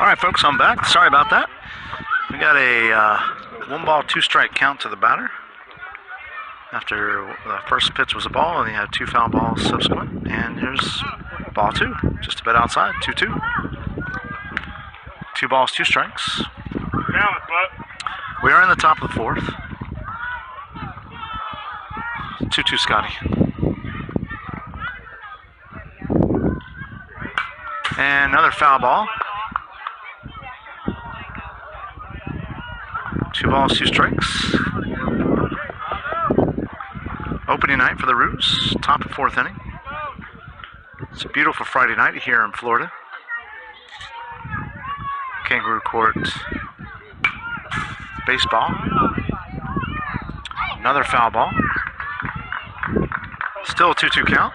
Speaker 1: right, folks, I'm back. Sorry about that. We got a 1 ball, 2 strike count to the batter. After the first pitch was a ball, and he had 2 foul balls subsequent. And here's ball 2, just a bit outside, 2-2. 2 balls, 2 strikes.
Speaker 2: Balance, bud.
Speaker 1: We are in the top of the 4th. 2-2, Scotty. And another foul ball. 2 balls, 2 strikes. Opening night for the Roos, top of 4th inning. It's a beautiful Friday night here in Florida. Kangaroo Court baseball. Another foul ball. Still a 2-2 count.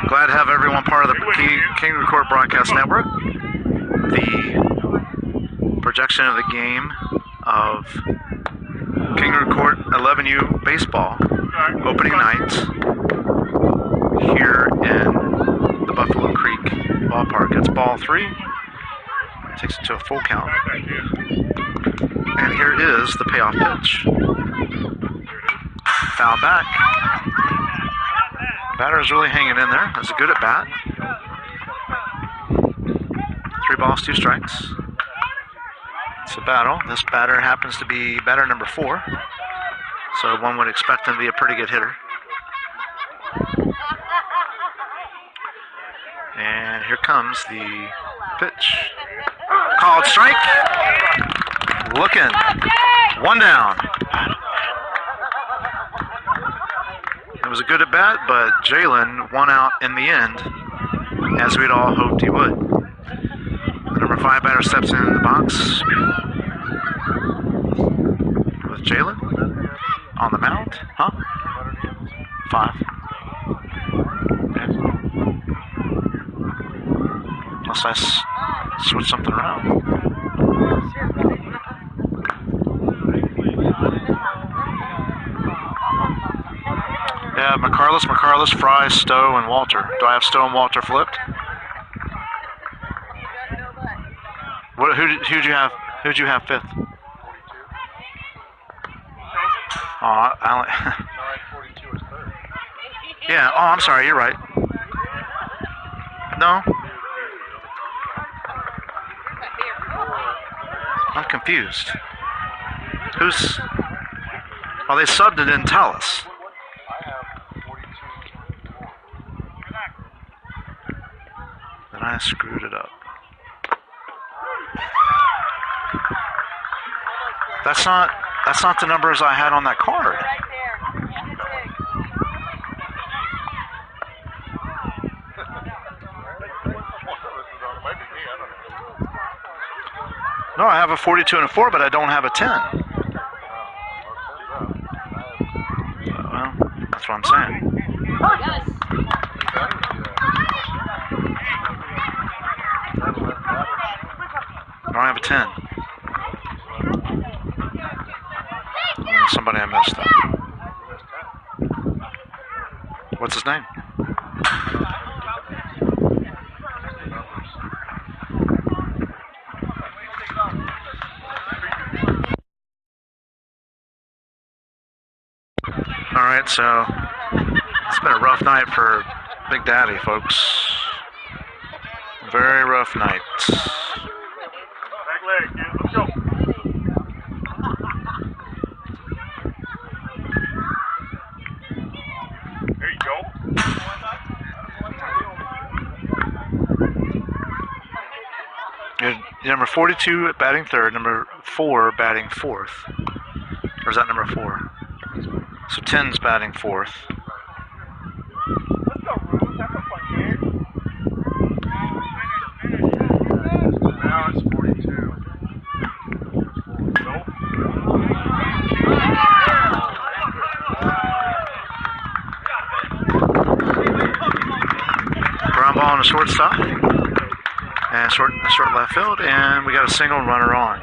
Speaker 1: Glad to have everyone part of the Kangaroo Court Broadcast Network. The projection of the game of Kangaroo Court 11U baseball opening night here in the Buffalo Creek ballpark. It's ball 3. Takes it to a full count. And here is the payoff pitch. Foul back. Batter is really hanging in there. That's a good at bat. 3 balls, 2 strikes. It's a battle. This batter happens to be batter number 4. So one would expect him to be a pretty good hitter. And here comes the pitch. Called strike. Looking. 1 down. It was a good at bat, but Jalen won out in the end, as we'd all hoped he would. The number 5 batter steps in the box with Jalen on the mound. Huh? 5. Okay. Unless I switch something around. Yeah, McCarless, Fry, Stowe, and Walter. Do I have Stowe and Walter flipped? What? Who'd you have? Who'd you have 5th? Oh, yeah. Oh, I'm sorry. You're right. No. I'm confused. Who's? Well, they subbed it, didn't tell us. Then I screwed it up. That's not the numbers I had on that card. No, I have a 42 and a 4, but I don't have a 10. Well, that's what I'm saying. I don't have a 10. Somebody I missed that. What's his name? Alright, so it's been a rough night for Big Daddy, folks. Very rough night.
Speaker 2: Back leg, kid. Let's go. There you go.
Speaker 1: You're number 42 batting 3rd, number 4 batting 4th. Or is that number 4? So 10's batting 4th.
Speaker 2: Let's go, Roos. That's a fun game. Now it's 42. Nope.
Speaker 1: Ground ball on the shortstop. And short left field. And we got a single runner on.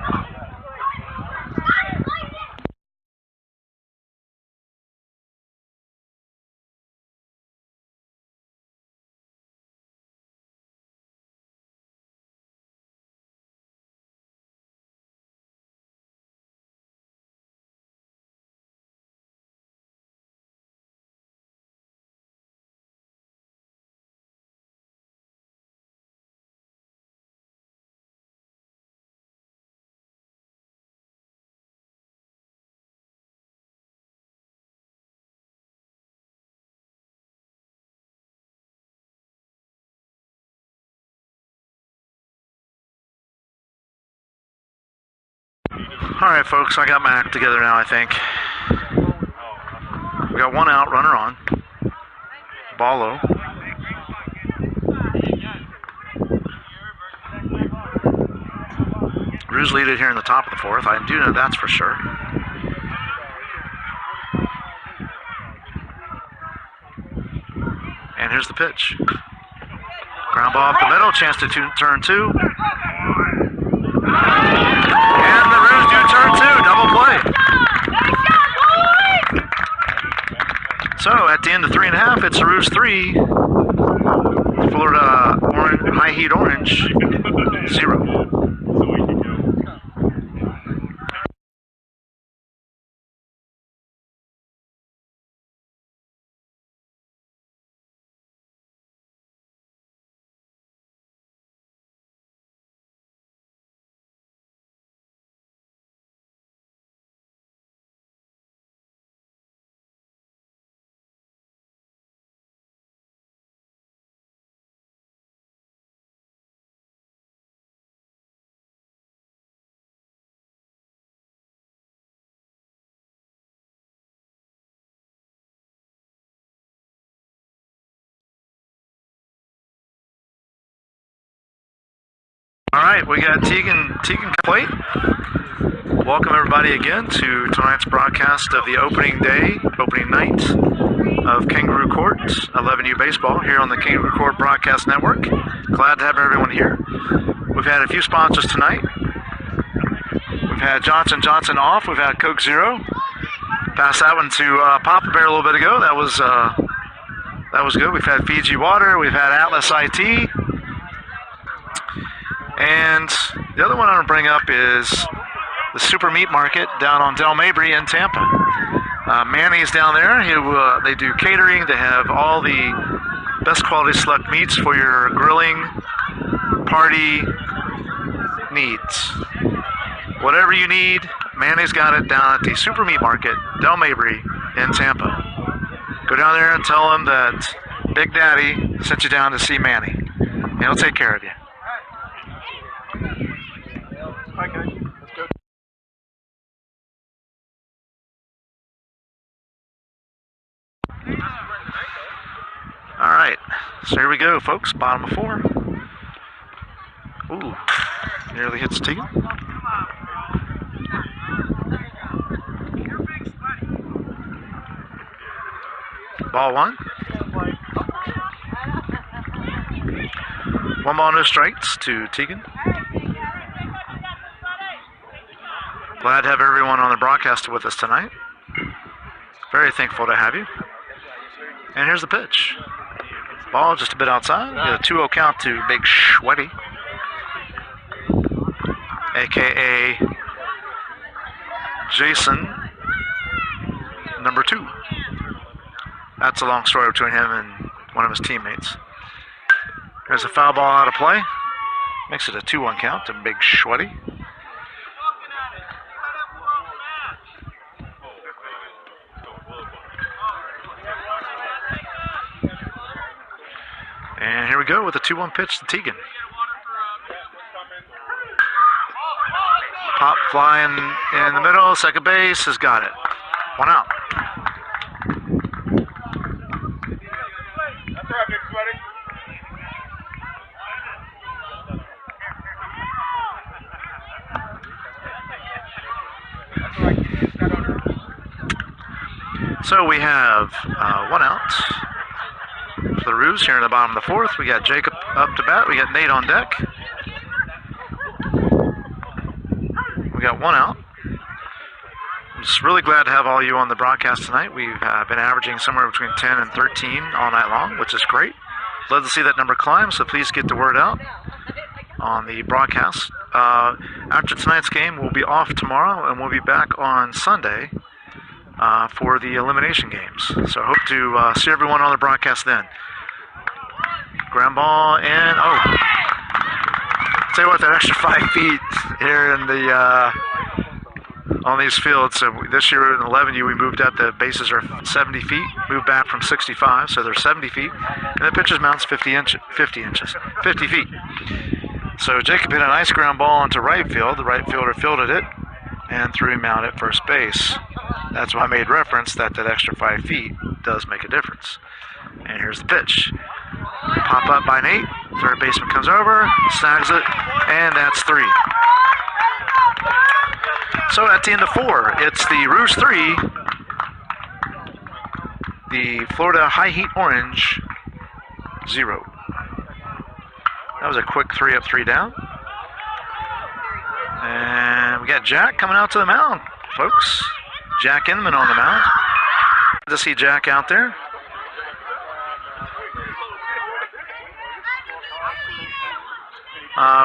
Speaker 1: All right, folks, I got my act together now, I think. We got one out, runner on. Ball low. Roos lead it here in the top of the fourth. I do know that's for sure. And here's the pitch. Ground ball up the middle, chance to turn two. And the Roos do turn two, double play. So at the end of 3.5, it's a Roos 3, Florida High Heat Orange 0. All right, we got Tegan plate. Welcome everybody again to tonight's broadcast of the opening night of Kangaroo Court 11U Baseball here on the Kangaroo Court Broadcast Network. Glad to have everyone here. We've had a few sponsors tonight. We've had Johnson Johnson off. We've had Coke Zero. Passed that one to Papa Bear a little bit ago. That was good. We've had Fiji Water. We've had Atlas IT. And the other one I'm going to bring up is the Super Meat Market down on Del Mabry in Tampa. Manny's down there. They do catering. They have all the best quality select meats for your grilling party needs. Whatever you need, Manny's got it down at the Super Meat Market, Del Mabry in Tampa. Go down there and tell them that Big Daddy sent you down to see Manny. And he'll take care of you.
Speaker 4: Okay, let's go.
Speaker 1: All right, so here we go, folks. Bottom of 4. Ooh, nearly hits Tegan. Ball 1. 1 ball, no strikes to Tegan. Glad to have everyone on the broadcast with us tonight. Very thankful to have you. And here's the pitch. Ball just a bit outside. Get a 2-0 count to Big Sweaty, a.k.a. Jason, number 2. That's a long story between him and one of his teammates. There's a foul ball out of play. Makes it a 2-1 count to Big Sweaty. And here we go with a 2-1 pitch to Tegan. Pop flying in the middle, second base has got it. 1 out.
Speaker 2: That's right, Big Sweaty.
Speaker 1: So we have 1 out for the Roos here in the bottom of the 4th. We got Jacob up to bat. We got Nate on deck. We got 1 out. I'm just really glad to have all you on the broadcast tonight. We've been averaging somewhere between 10 and 13 all night long, which is great. Love to see that number climb, so please get the word out on the broadcast. After tonight's game, we'll be off tomorrow, and we'll be back on Sunday for the elimination games. So I hope to see everyone on the broadcast then. Ground ball and tell you what, that extra 5 feet here in the on these fields. So this year in 11U, we moved up. The bases are 70 feet, moved back from 65, so they're 70 feet, and the pitcher's mound's 50 feet. So Jacob hit a nice ground ball into right field. The right fielder fielded it, and threw him out at first base. That's why I made reference that extra 5 feet does make a difference. And here's the pitch. Pop up by Nate. Third baseman comes over, snags it, and that's 3. So at the end of 4, it's the Roos 3, the Florida High Heat Orange 0. That was a quick 3 up, 3 down. And we got Jack coming out to the mound, folks. Jack Inman on the mound. Good to see Jack out there.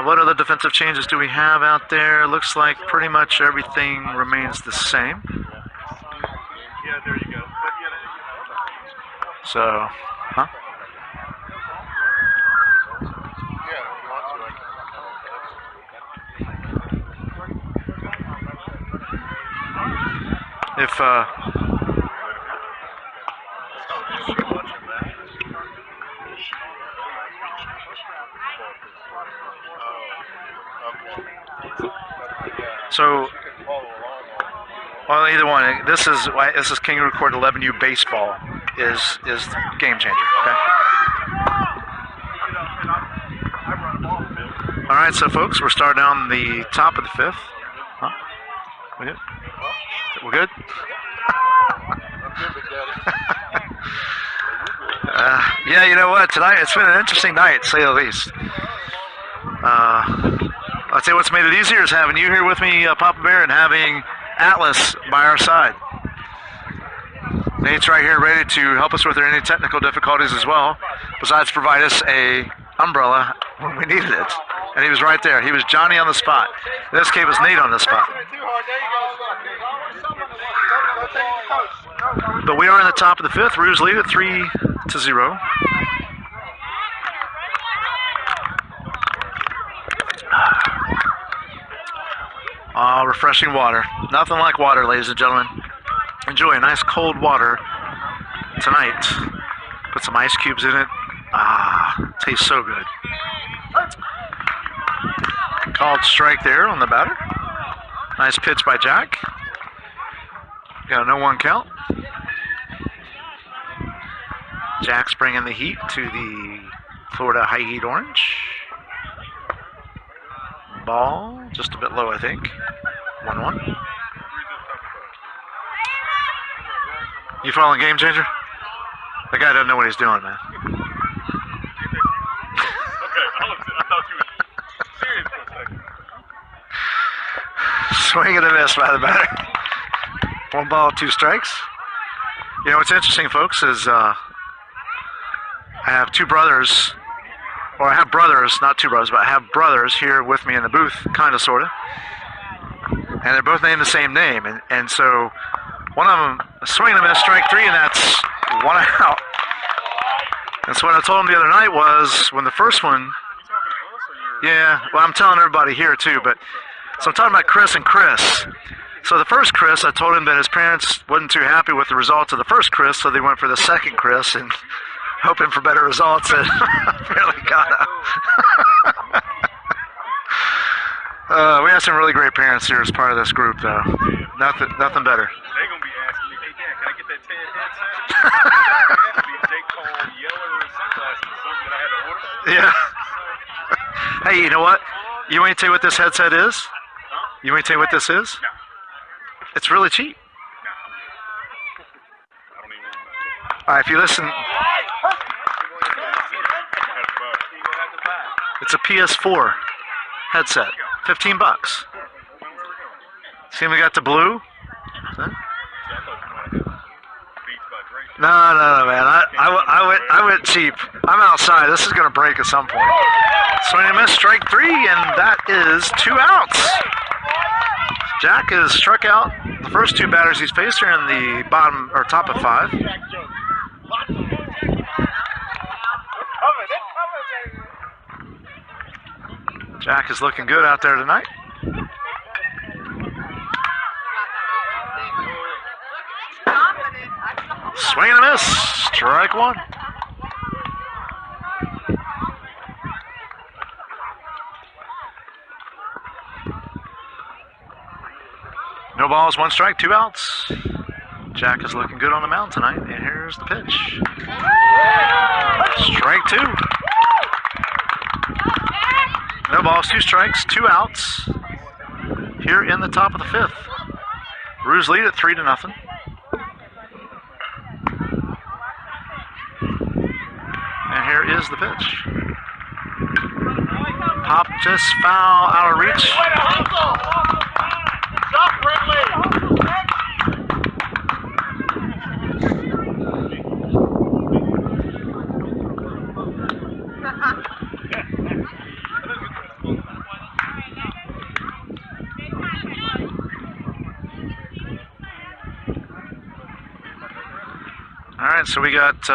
Speaker 1: What other defensive changes do we have out there? Looks like pretty much everything remains the same.
Speaker 2: Yeah, there you go.
Speaker 1: So, huh? If so, well, either one. This is Kangaroo Court 11U Baseball is game changer. Okay. All right, so folks, we're starting on the top of the 5th. Huh? We good? We're good? Yeah, you know what? Tonight it's been an interesting night, to say the least. I'd say what's made it easier is having you here with me, Papa Bear, and having Atlas by our side. Nate's right here ready to help us with any technical difficulties as well, besides provide us a umbrella when we needed it. And he was right there. He was Johnny on the spot. In this case, it was Nate on the spot. But we are in the top of the 5th. Roos lead at 3-0. Refreshing water. Nothing like water, ladies and gentlemen. Enjoy a nice cold water tonight. Put some ice cubes in it. Tastes so good. Called strike there on the batter. Nice pitch by Jack. Got a 0-1 count. Jack's bringing the heat to the Florida High Heat Orange. Ball just a bit low, I think. 1-1. You following Game Changer? That guy doesn't know what he's doing, man.
Speaker 2: Okay, I thought you were serious for a second.
Speaker 1: Swing and a miss by the batter. 1 ball, 2 strikes. You know what's interesting, folks, is I have 2 brothers, or I have brothers, not 2 brothers, but I have brothers here with me in the booth, kind of, sort of. And they're both named the same name. And so one of them, swing and a miss, strike 3, and that's 1 out. And so what I told him the other night was, when the first one, yeah, well, I'm telling everybody here too, but, so I'm talking about Chris and Chris. So the first Chris, I told him that his parents wasn't too happy with the results of the first Chris, so they went for the second Chris and hoping for better results, and really got him. We have some really great parents here as part of this group, though. Nothing better.
Speaker 2: They're going to be asking me, hey, Dad, can I get that 10 headset? It has to be Jake Paul yellow sunglasses or something that I had to order.
Speaker 1: Yeah. Hey, you know what? You want me to tell you what this headset is?
Speaker 2: Huh?
Speaker 1: You want me to tell you what this is?
Speaker 2: No.
Speaker 1: It's really cheap.
Speaker 2: I don't even know.
Speaker 1: All right, if you listen, it's a PS4 headset, $15. See, we got the blue. Huh? No, man. I went cheap. I'm outside. This is going to break at some point. Swing and miss, strike 3, and that is 2 outs. Jack has struck out the first 2 batters he's faced here in the bottom or top of 5. Jack is looking good out there tonight. Swing and a miss, strike 1. No balls, 1 strike, 2 outs. Jack is looking good on the mound tonight, and here's the pitch. Strike 2. No balls, 2 strikes, 2 outs. Here in the top of the 5th. Roos lead at 3-0. And here is the pitch. Pop just foul, out of reach. All right, so we got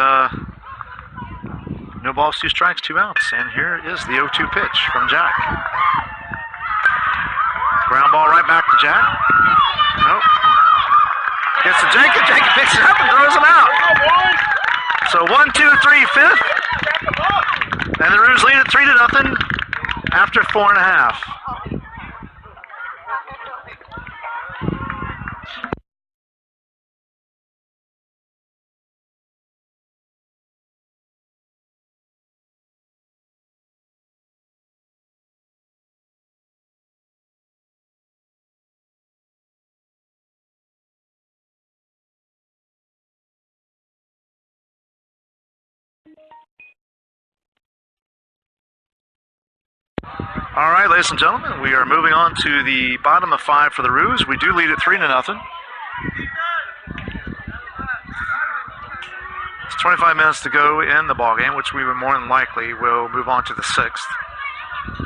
Speaker 1: no balls, 2 strikes, 2 outs. And here is the 0-2 pitch from Jack. Ground ball right back to Jack. Nope. Gets to Jacob. Jacob picks it up and throws him out. So 1, 2, 3, 5th. And the Roos lead at 3-0 after 4.5. All right, ladies and gentlemen, we are moving on to the bottom of 5 for the Roos. We do lead at 3-0. It's 25 minutes to go in the ballgame, which we more than likely will move on to the 6th,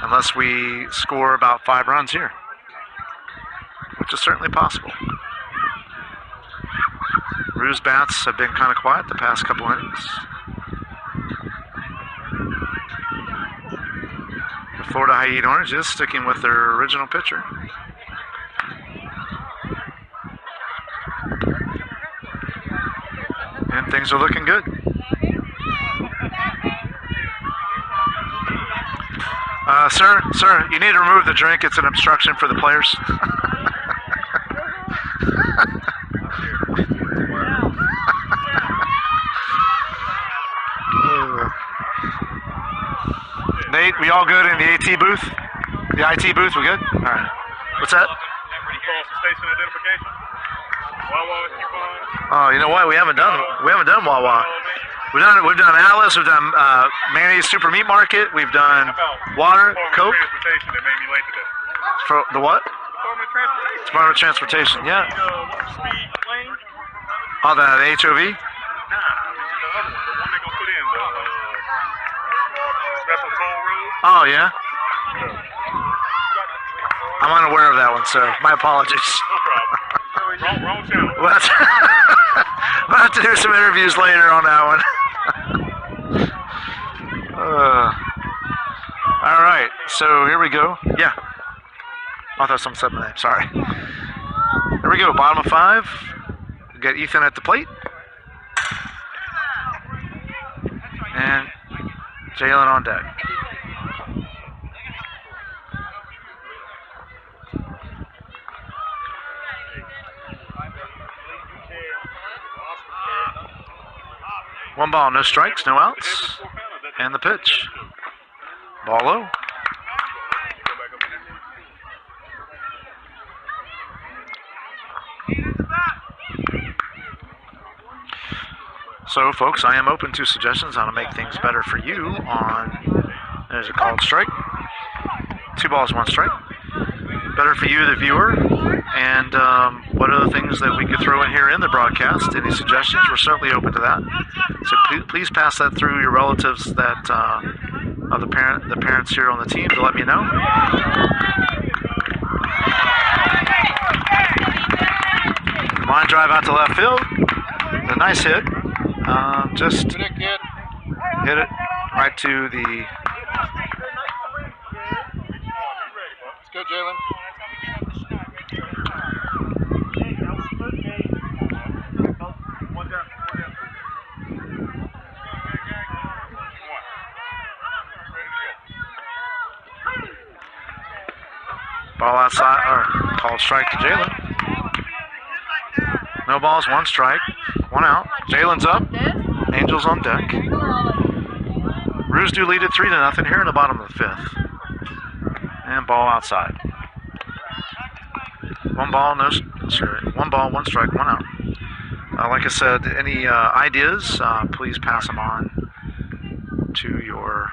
Speaker 1: unless we score about 5 runs here, which is certainly possible. Roos bats have been kind of quiet the past couple innings. The Florida High-Heat Orange is sticking with their original pitcher. And things are looking good. Sir, you need to remove the drink. It's an obstruction for the players. Nate, we all good in the AT booth? The IT booth, we good? All right. What's that?
Speaker 2: Station identification.
Speaker 1: Oh, you know what? We haven't done Wawa. We've done Alice. We've done Manny's Super Meat Market. We've done water, Coke.
Speaker 2: Transportation that made me late today.
Speaker 1: For the what?
Speaker 2: Department of Transportation.
Speaker 1: Department of Transportation. Yeah.
Speaker 2: Speed lane?
Speaker 1: Oh, the HOV.
Speaker 2: Nah, the other one. The one they gonna put in the special toll road.
Speaker 1: Oh yeah. I'm unaware of that one, sir. My apologies.
Speaker 2: No problem. wrong channel.
Speaker 1: We'll have to do some interviews later on that one. All right, so here we go. Yeah. I thought someone said my name. Sorry. Here we go. Bottom of 5. We got Ethan at the plate. And Jalen on deck. One ball, no strikes, no outs. And the pitch. Ball low. So, folks, I am open to suggestions on how to make things better for you on, there's a called strike. 2 balls, 1 strike. Better for you, the viewer. And what other things that we could throw in here in the broadcast? Any suggestions? We're certainly open to that. So please pass that through your relatives that of the parents here on the team to let me know. Line drive out to left field. A nice hit. Just hit it right to the.
Speaker 4: Let's go, Jalen.
Speaker 1: Ball outside, or called strike to Jalen. No balls, 1 strike, 1 out. Jalen's up. Angels on deck. Roos do lead it 3-0 here in the bottom of the 5th. And ball outside. 1 ball, 1 strike, 1 out. Like I said, any ideas, please pass them on to your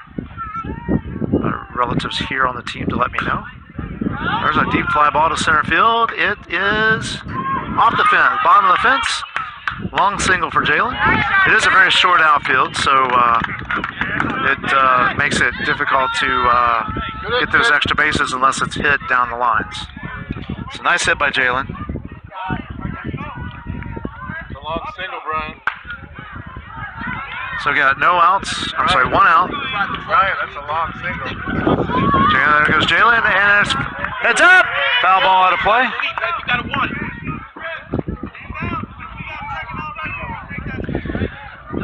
Speaker 1: relatives here on the team to let me know. There's a deep fly ball to center field. It is off the fence, bottom of the fence. Long single for Jalen. It is a very short outfield, so it makes it difficult to get those extra bases unless it's hit down the lines. It's a nice hit by Jalen.
Speaker 2: It's a long single, Brian.
Speaker 1: So we got no outs. I'm sorry, 1 out.
Speaker 2: Brian, that's a long single.
Speaker 1: There goes Jalen, and it's heads up. Foul ball out of play.
Speaker 2: You got a 1.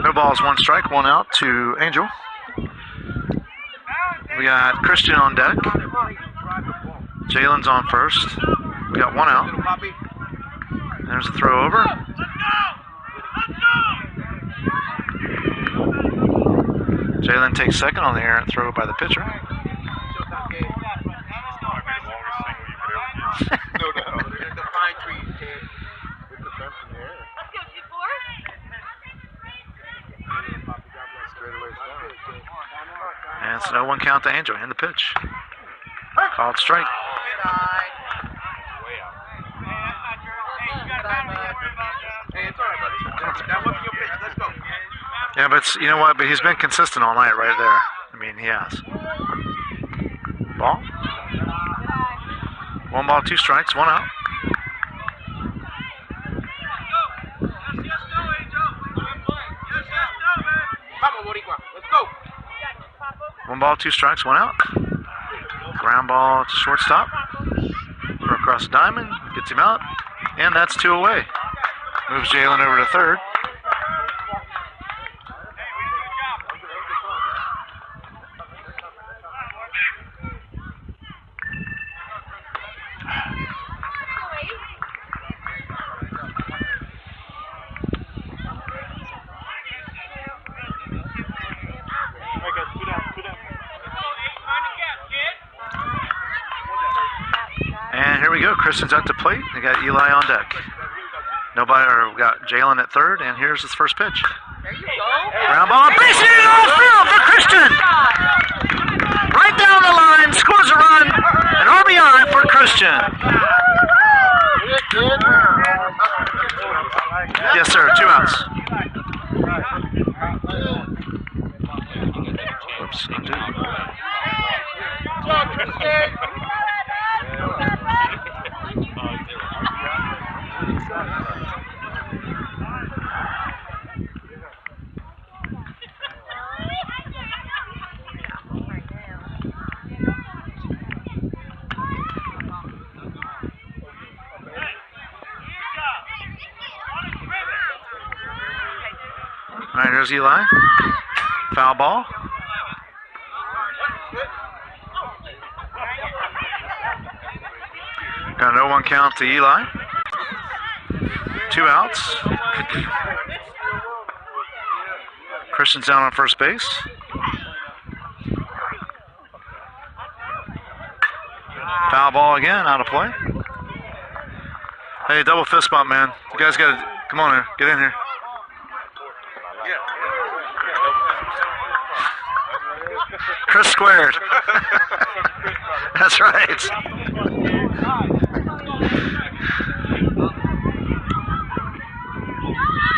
Speaker 1: No balls, 1 strike, 1 out to Angel. We got Christian on deck. Jalen's on first. We got 1 out. There's a throw over. Jalen takes second on the errant throw by the pitcher.
Speaker 2: No doubt.
Speaker 4: The pine trees, kid. With the fence in the air.
Speaker 1: And it's an 0-1 count to Angel in the pitch. Called strike.
Speaker 2: Hey, it's all right, buddy. That wasn't your pitch. Let's go.
Speaker 1: Yeah, but you know what? But he's been consistent all night right there. I mean, he has. Ball. 1 ball, 2 strikes, 1 out.
Speaker 2: Let's go.
Speaker 1: 1 ball, 2 strikes, 1 out. Ground ball to shortstop. Throw across the diamond, gets him out, and that's 2 away. Moves Jalen over to third. And here we go. Christian's at the plate. They got Eli on deck. Nobody, or we got Jalen at third, and here's his first pitch.
Speaker 3: There you go.
Speaker 1: Ground ball, base hit in all field for Christian. Right down the line, scores a run, an RBI for Christian. Yes, sir. 2 outs. Oops, undo. All right, here's Eli. Foul ball. Got an 0-1 count to Eli. 2 outs. Christian's down on first base. Foul ball again, out of play. Hey, double fist bump, man. You guys got to, come on here, get in here. Chris squared. That's right.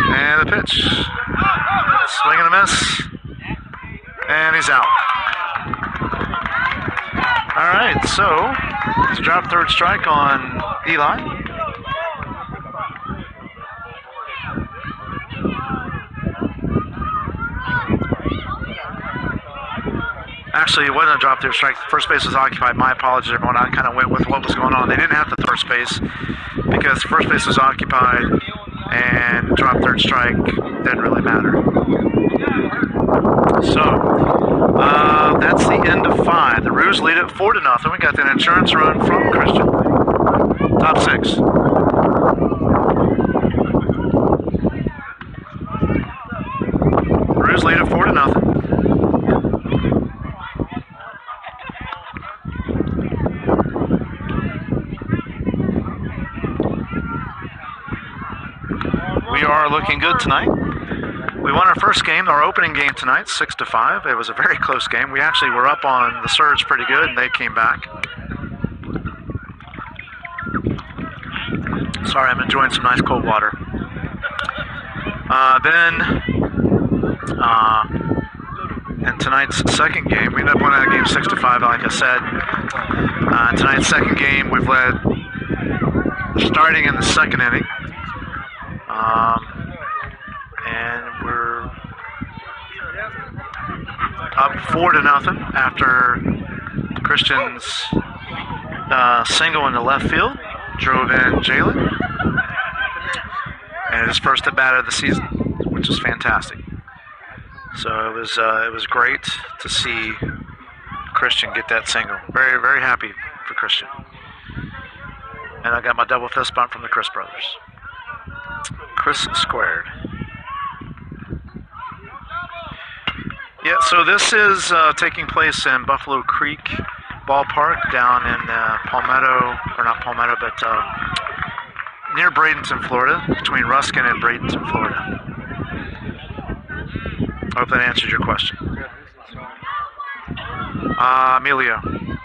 Speaker 1: And the pitch. Swing and a miss. And he's out. All right, so he's dropped third strike on Eli. Actually, it wasn't a drop third strike. First base was occupied. My apologies, everyone. I kind of went with what was going on. They didn't have the first base because first base was occupied and drop third strike didn't really matter. So, that's the end of 5. The Roos lead it 4-0. We got an insurance run from Christian. Top 6. we are looking good tonight. We won our first game, our opening game tonight, 6-5. It was a very close game. We actually were up on the Surge pretty good, and they came back. Sorry, I'm enjoying some nice cold water. In tonight's second game, we ended up winning that game 6-5, like I said. Tonight's second game, we've led starting in the second inning. And we're up 4-0 after Christian's single in the left field drove in Jalen. And his first at bat of the season, which is fantastic. So it was great to see Christian get that single. Very, very happy for Christian. And I got my double fist bump from the Chris brothers. Chris squared. Yeah, so this is taking place in Buffalo Creek Ballpark down in Palmetto, or not Palmetto, but near Bradenton, Florida, between Ruskin and Bradenton, Florida. I hope that answered your question. Emilio. I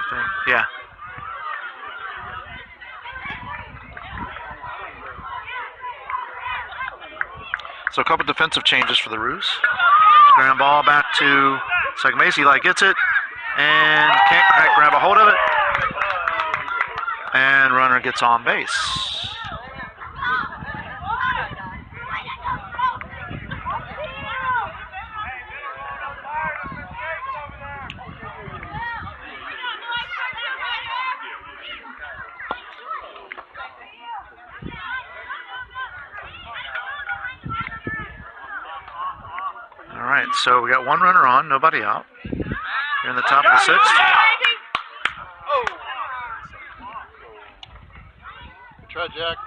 Speaker 1: think, yeah. So a couple defensive changes for the Roos. Ground ball back to second base. Eli gets it and can't grab a hold of it. And runner gets on base. All right, so we got one runner on, nobody out. Here in the top of the sixth.
Speaker 4: Try, Jack.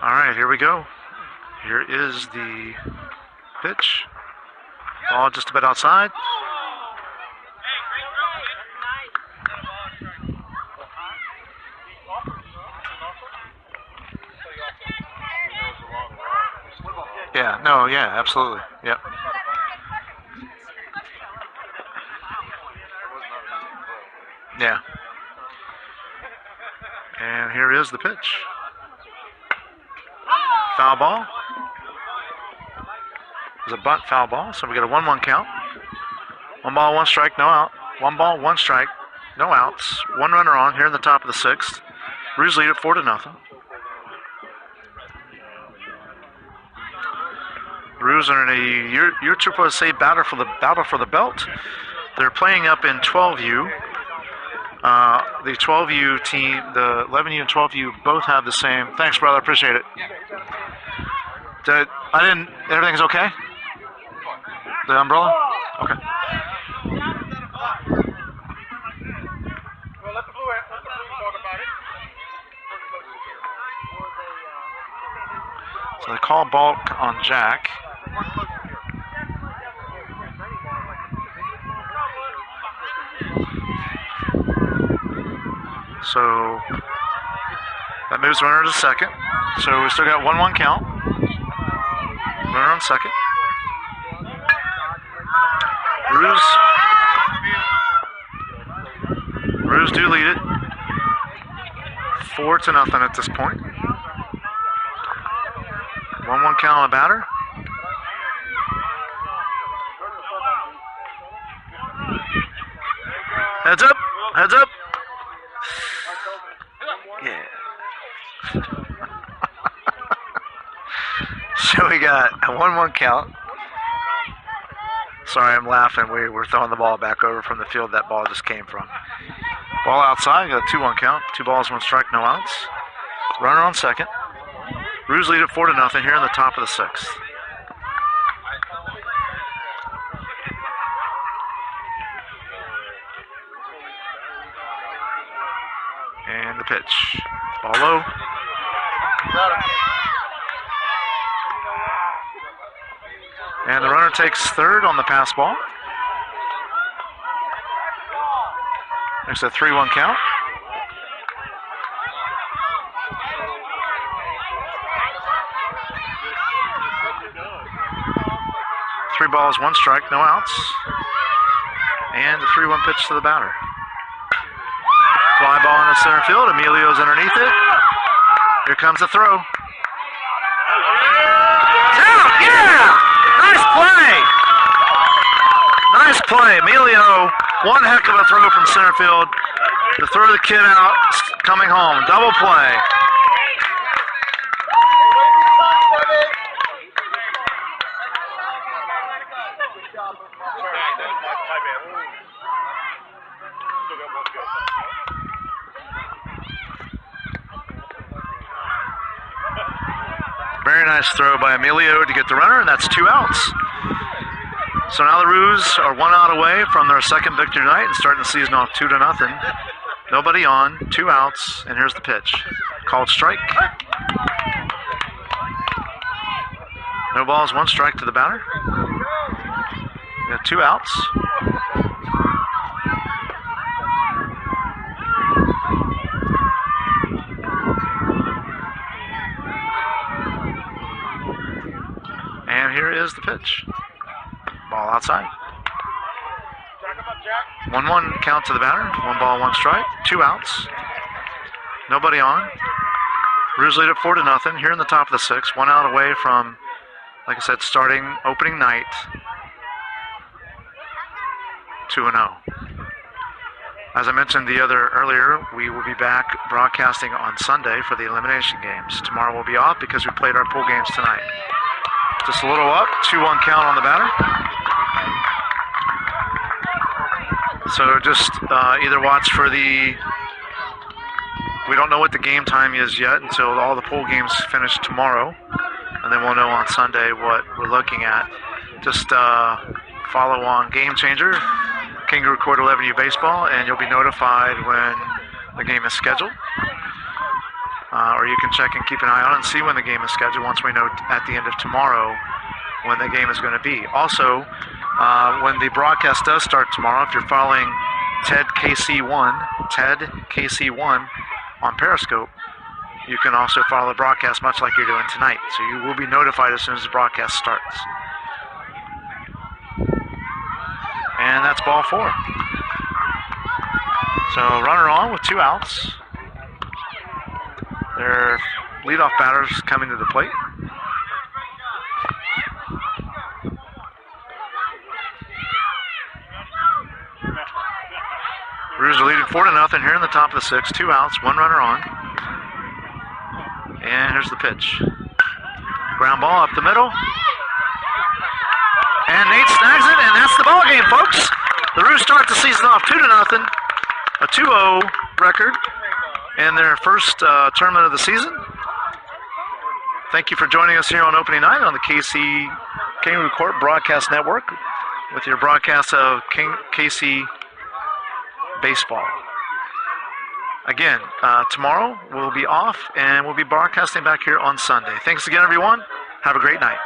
Speaker 1: All right, here we go. Here is the pitch. Ball just a bit outside. Yeah, no, yeah, absolutely. Yep. Yeah. And here is the pitch. Foul ball. It's a bunt foul ball, so we get a 1-1 count. 1 ball, 1 strike, no out. 1 ball, 1 strike, no outs. 1 runner on here in the top of the sixth. Roos lead at 4-0. Roos are in a you're supposed to say battle for the belt. They're playing up in 12U. The 12U team, the 11U and 12U both have the same. Thanks, brother. Appreciate it. Everything's okay? The umbrella? Okay. So they call balk on Jack. So that moves runner to second. So we still got 1-1 count. Runner on second. Roos do lead it. 4-0 at this point. 1-1 count on the batter. Heads up. Heads up. Yeah. So we got a 1-1 count. Sorry, I'm laughing. We're throwing the ball back over from the field that ball just came from. Ball outside, got a 2-1 count. 2 balls, 1 strike, no outs. Runner on second. Roos lead at 4-0 here in the top of the sixth. pitch. Ball low. And the runner takes third on the pass ball. There's a 3-1 count. Three balls, one strike, no outs. And the 3-1 pitch to the batter. Fly ball into center field. Emilio's underneath it. Here comes the throw. Out! Yeah! Nice play! Nice play. Emilio, one heck of a throw from center field to throw the kid out coming home. Double play. Very nice throw by Emilio to get the runner, and that's 2 outs. So now the Roos are 1 out away from their second victory tonight and starting the season off 2-0. Nobody on, 2 outs, and here's the pitch. Called strike. No balls, 1 strike to the batter. We got 2 outs. And here is the pitch. Ball outside. 1-1 count to the batter. 1 ball, 1 strike. 2 outs. Nobody on. Roos lead at 4-0 here in the top of the 6th. 1 out away from, like I said, starting opening night. 2-0. As I mentioned earlier, we will be back broadcasting on Sunday for the elimination games. Tomorrow we'll be off because we played our pool games tonight. Just a little up, 2-1 count on the batter. So just either watch for the, we don't know what the game time is yet until all the pool games finish tomorrow. And then we'll know on Sunday what we're looking at. Just follow on Game Changer, Kangaroo Court 11U Baseball, and you'll be notified when the game is scheduled. Or you can check and keep an eye on it and see when the game is scheduled once we know at the end of tomorrow when the game is going to be. Also, when the broadcast does start tomorrow, if you're following Ted KC1 on Periscope, you can also follow the broadcast much like you're doing tonight. So you will be notified as soon as the broadcast starts. And that's ball 4. So runner on with 2 outs. Their leadoff batters coming to the plate. Roos are leading 4-0 here in the top of the 6th. 2 outs, 1 runner on. And here's the pitch. Ground ball up the middle. And Nate snags it, and that's the ball game, folks. The Roos start the season off 2-0. A 2-0 record in their first tournament of the season. Thank you for joining us here on opening night on the Kangaroo Court Broadcast Network with your broadcast of KC Baseball. Again, tomorrow we'll be off and we'll be broadcasting back here on Sunday. Thanks again, everyone. Have a great night.